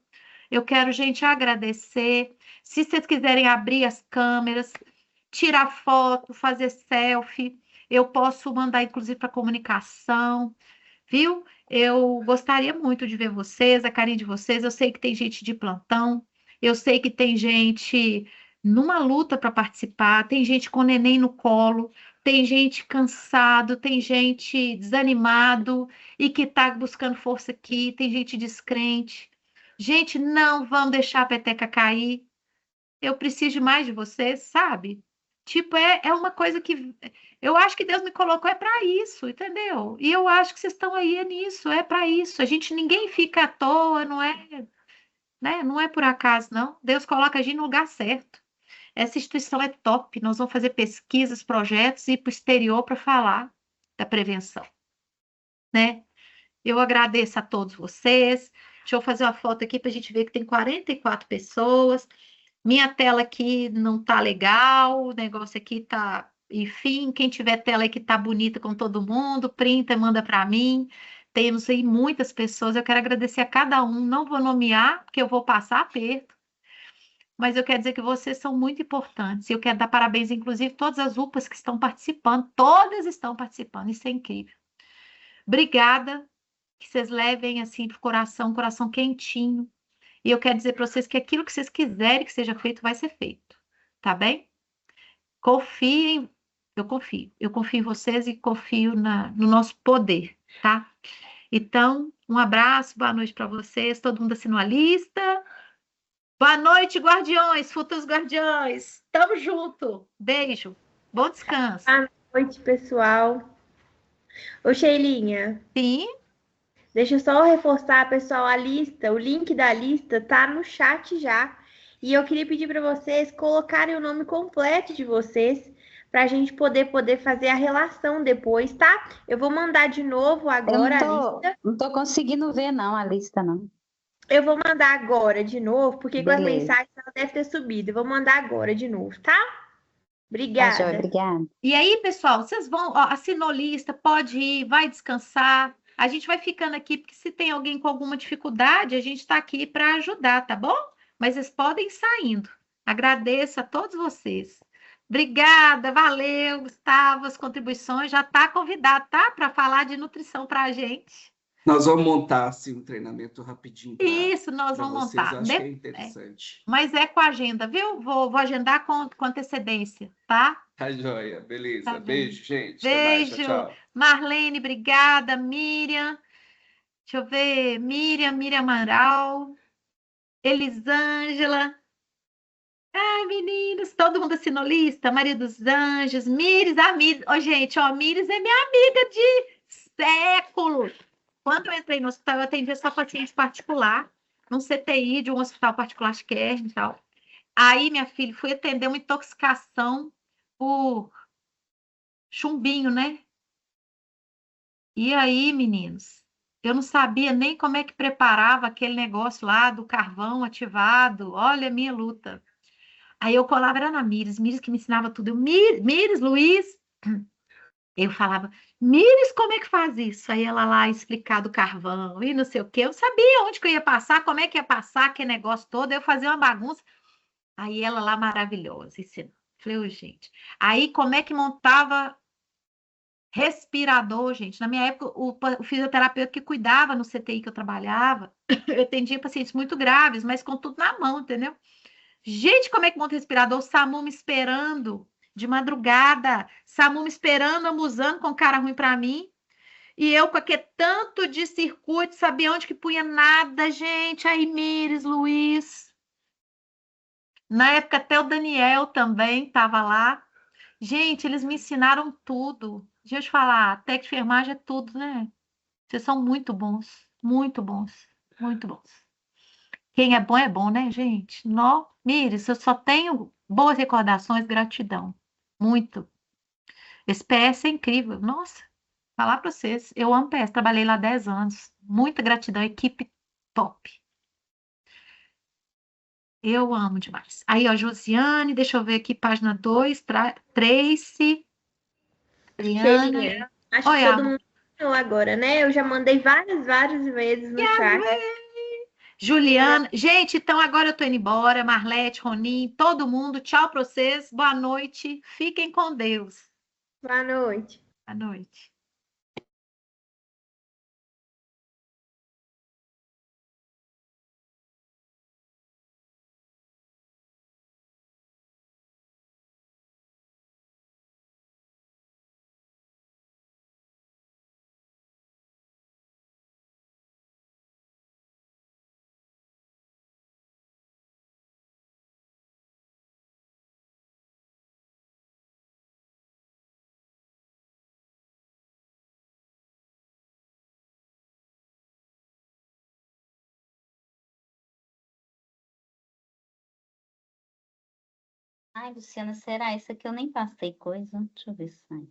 Eu quero, gente, agradecer. Se vocês quiserem abrir as câmeras, tirar foto, fazer selfie, eu posso mandar, inclusive, para comunicação, viu? Eu gostaria muito de ver vocês, a carinha de vocês. Eu sei que tem gente de plantão, eu sei que tem gente numa luta para participar, tem gente com neném no colo, tem gente cansado, tem gente desanimado e que está buscando força aqui, tem gente descrente. Gente, não vamos deixar a peteca cair. Eu preciso de mais de vocês, sabe? Tipo, é uma coisa que eu acho que Deus me colocou é para isso, entendeu? E eu acho que vocês estão aí nisso, é para isso. A gente, ninguém fica à toa, não é, né? Não é por acaso, não. Deus coloca a gente no lugar certo. Essa instituição é top. Nós vamos fazer pesquisas, projetos e ir para o exterior para falar da prevenção, né? Eu agradeço a todos vocês. Deixa eu fazer uma foto aqui para a gente ver que tem 44 pessoas. Minha tela aqui não tá legal, o negócio aqui tá. Enfim, quem tiver tela aí que tá bonita com todo mundo, printa, manda para mim. Temos aí muitas pessoas. Eu quero agradecer a cada um. Não vou nomear, porque eu vou passar aperto. Mas eu quero dizer que vocês são muito importantes. E eu quero dar parabéns, inclusive, todas as UPAs que estão participando. Todas estão participando. Isso é incrível. Obrigada. Que vocês levem assim para o coração quentinho. E eu quero dizer para vocês que aquilo que vocês quiserem que seja feito, vai ser feito. Tá bem? Confiem, eu confio. Eu confio em vocês e confio no nosso poder, tá? Então, um abraço, boa noite para vocês. Todo mundo assinou a lista. Boa noite, guardiões, futuros guardiões. Tamo junto. Beijo. Bom descanso. Boa noite, pessoal. Ô, Sheilinha. Sim. Deixa eu só reforçar, pessoal, a lista, o link da lista tá no chat já. E eu queria pedir para vocês colocarem o nome completo de vocês para a gente poder fazer a relação depois, tá? Eu vou mandar de novo agora a lista. Não tô conseguindo ver, não, a lista, não. Eu vou mandar agora de novo, porque com as Beleza. mensagens ela deve ter subido. Eu vou mandar agora de novo, tá? Obrigada. Tá, joia, obrigada. E aí, pessoal, vocês vão, ó, assinou lista, pode ir, vai descansar. A gente vai ficando aqui, porque se tem alguém com alguma dificuldade, a gente está aqui para ajudar, tá bom? Mas vocês podem ir saindo. Agradeço a todos vocês. Obrigada, valeu, Gustavo, as contribuições. Já está convidado, tá? Para falar de nutrição para a gente. Nós vamos montar assim, um treinamento rapidinho. Isso, nós pra vamos vocês. montar. Acho que é interessante. Mas é com a agenda, viu? Vou agendar com antecedência, tá? Tá joia, beleza. Tá bem. Beijo, gente. Até mais. Beijo. Tchau, tchau. Marlene, obrigada. Miriam. Deixa eu ver. Miriam Amaral. Elisângela. Ai, meninos, todo mundo assinou lista. Maria dos Anjos. Mires, a Mires. Ô, gente, ó, Mires é minha amiga de séculos. Quando eu entrei no hospital, eu atendia só paciente particular, num CTI de um hospital particular, acho que é, e tal. Aí, minha filha, fui atender uma intoxicação por chumbinho, né? E aí, meninos, eu não sabia nem como é que preparava aquele negócio lá do carvão ativado. Olha a minha luta. Aí eu colava, era na Mires que me ensinava tudo. Eu, Mires, Luiz. Eu falava, Mires, como é que faz isso? Aí ela lá explicar do carvão e não sei o quê. Eu sabia onde que eu ia passar, como é que ia passar aquele negócio todo. Eu fazia uma bagunça. Aí ela lá maravilhosa, ensinando. Falei, "Ô, gente. Aí como é que montava respirador, gente? Na minha época, o fisioterapeuta que cuidava no CTI que eu trabalhava, eu atendia pacientes muito graves, mas com tudo na mão, entendeu? Gente, como é que monta respirador? O SAMU me esperando de madrugada, SAMU me esperando, amuzando com cara ruim para mim, e eu com aquele tanto de circuito, sabia onde que punha nada, gente. Aí, Mires, Luiz. Na época, até o Daniel também estava lá. Gente, eles me ensinaram tudo. Deixa eu te falar, técnica de enfermagem é tudo, né? Vocês são muito bons, muito bons, muito bons. Quem é bom, né, gente? Nó, Mires, eu só tenho boas recordações, gratidão. Muito. Esse PS é incrível. Nossa, falar para vocês, eu amo PS, trabalhei lá 10 anos. Muita gratidão, equipe top. Eu amo demais. Aí, ó, Josiane, deixa eu ver aqui, página 2, Tracy, Adriana. Sheilinha, acho Oi, que todo amor. mundo assinou agora, né? Eu já mandei várias vezes no chat. Juliana. Gente, então agora eu tô indo embora. Marlete, Ronim, todo mundo. Tchau pra vocês. Boa noite. Fiquem com Deus. Boa noite. Boa noite. Ai, Luciana, será? Isso aqui eu nem passei coisa. Deixa eu ver se sai.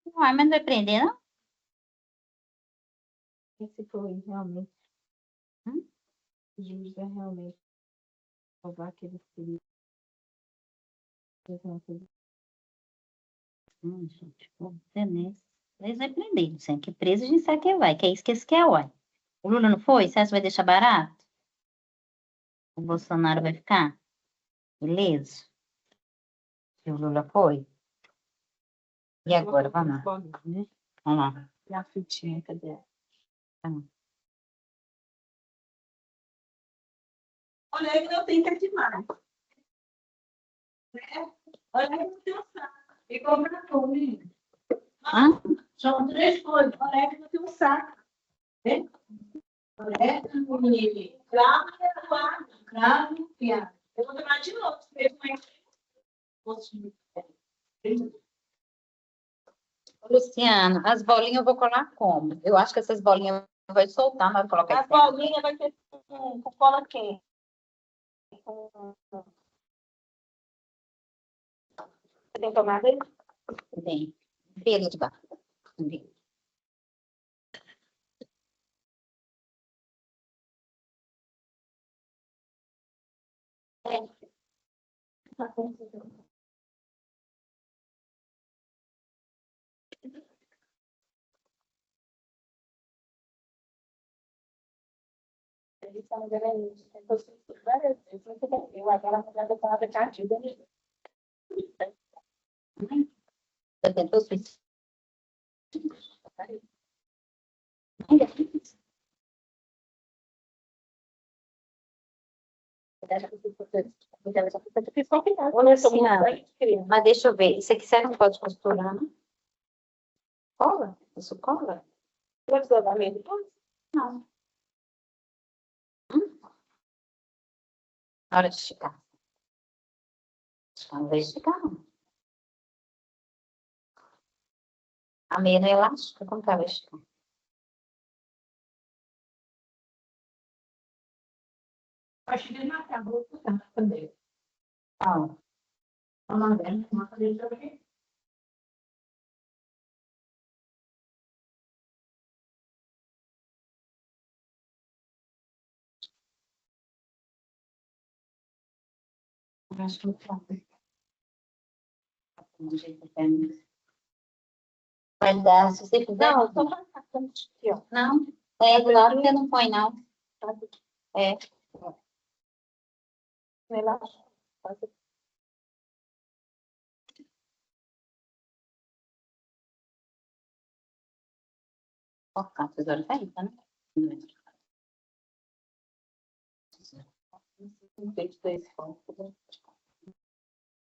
Uai, mas não vai prender, não? Esse foi realmente. Hum? Justo é realmente salvar aquele filho. Gente, vou ver nesse. Eles vai prender, Luciana. Que preso a gente sabe que vai. Que é isso que eles querem, uai. O Lula não foi? Você acha que vai deixar barato? O Bolsonaro vai ficar? Beleza? Se o Lula foi? E agora? Vamos lá. Vamos lá. E a fitinha, cadê ela? Olha aí, não tem que é demais. Olha aí, não tem um saco. E compra tudo. Hã? São 3 coisas. Olha aí, não tem um saco. Né? Orégano e cravo, piado. Eu vou tomar de novo. Luciano, as bolinhas eu vou colar como? Eu acho que essas bolinhas vai soltar na hora de colocar As isso aí. bolinhas vai ter com cola quente. Você tem tomada aí? Tem. Vê ali de baixo. Vê. Você tentou suicídio? Luciano, mas deixa eu ver. Isso aqui você não pode costurar, não? Cola? Isso cola? Não. Na hora de esticar. Não vai esticar, não. A meia não é elástica, como que ela vai esticar? Acho que ele não acabou também. Ah, Vamos ver, vamos fazer isso aqui. eu acho que não pode. Do jeito que é. Vai dar, se você quiser. Não, eu tô marcando aqui, ó. Não, é do lado que não põe, não. É. Relaxa. Ó, a tesoura tá aí, tá, né?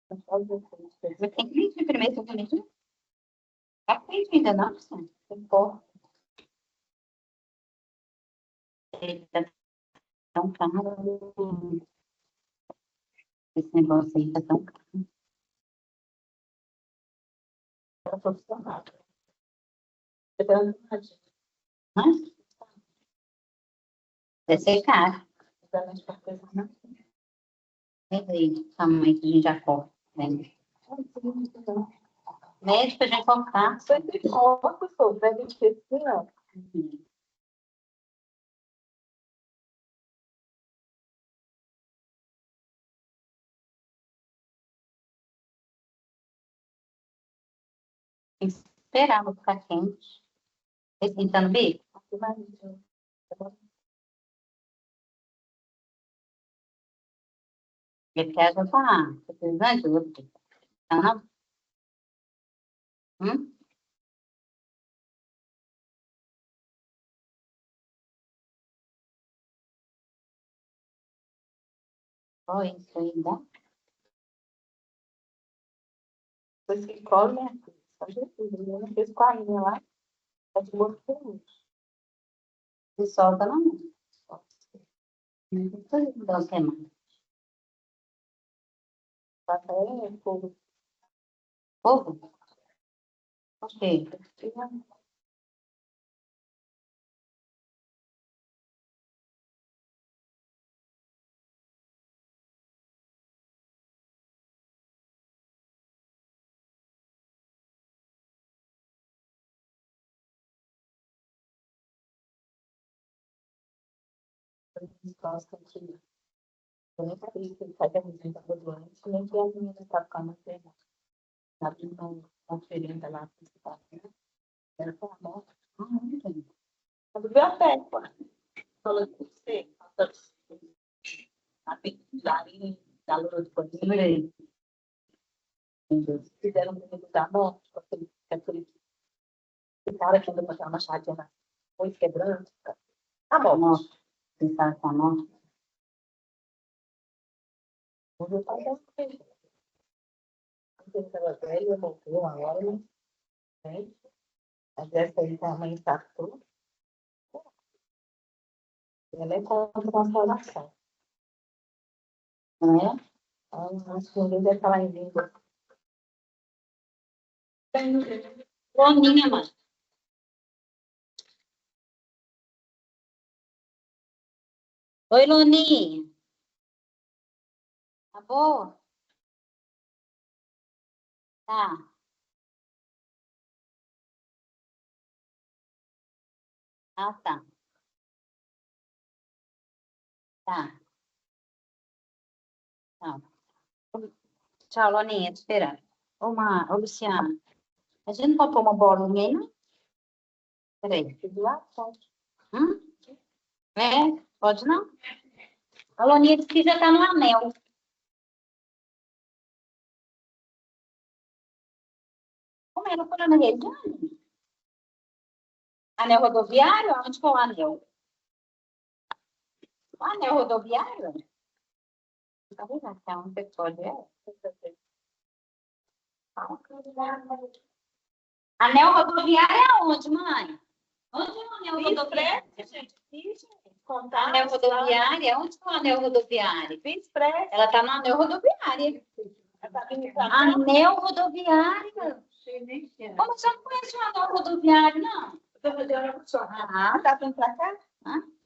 Você tem que medir primeiro, você tem que medir. Tá feito ainda, não, Luciano? Ficou. Ele tá tão caro. Esse negócio aí tá tão caro. Tá profissional. Mas deve ser caro. Vem aí, tamanho que a gente já corta. Vem. Médico a gente cortar. Sempre corta, só, pra gente ver se não. Tem que esperar, vou ficar quente. Esquentando o bico? Ele quer já falar. Você precisa de ajuda? Não, não? Olha isso aí, dá? Depois que come, né? Só Jesus, eu não fiz com a minha lá. Tá de boa com se solta na mão. Não tem que dar o que mais. Passa aí, fogo. Fogo? Ok. Gosta de... Eu nem sabia que ele fazia muito da doente, nem que a menina tá ficando enferma. Tá abrindo uma ferida lá, principal, né? Ela falou, nossa, muito bem. Quando viu a pé, pô. Falou com você, a peculiarinha da loura de Panilha. Fizeram um menino da morte, com aquele cara que anda com aquela machadinha na foi quebrando. A morte. Pensaram com a morte. Hoje eu tava assim. Ele estava velho, voltou agora, né? Mas essa aí a mãe está toda. Ela é contra a transformação. Não é? Acho que um dia vai falar em língua. Loninha, mãe. Oi, Loninha. Tá boa? Tá. Ah, tá. Tá. Tá. Tchau, Loninha, te esperando. Ô, Luciana, a gente não pode pôr uma bolinha aí, não? Peraí. Lá, pode. É? Pode não? A Loninha disse que já tá no anel. Como é? Não foi na região? Anel rodoviário? Onde que é o anel? O anel rodoviário? Tá vendo? É um petróleo. Anel rodoviário é onde, mãe? Onde é o anel rodoviário? Anel rodoviário? Onde está o anel rodoviário? Ela está no anel rodoviário. Anel rodoviário? Como você não conhece o anel rodoviário, não? Ah, tá vindo para cá?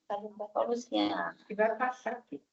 Tá vindo para cá, Luciana. Que vai passar aqui.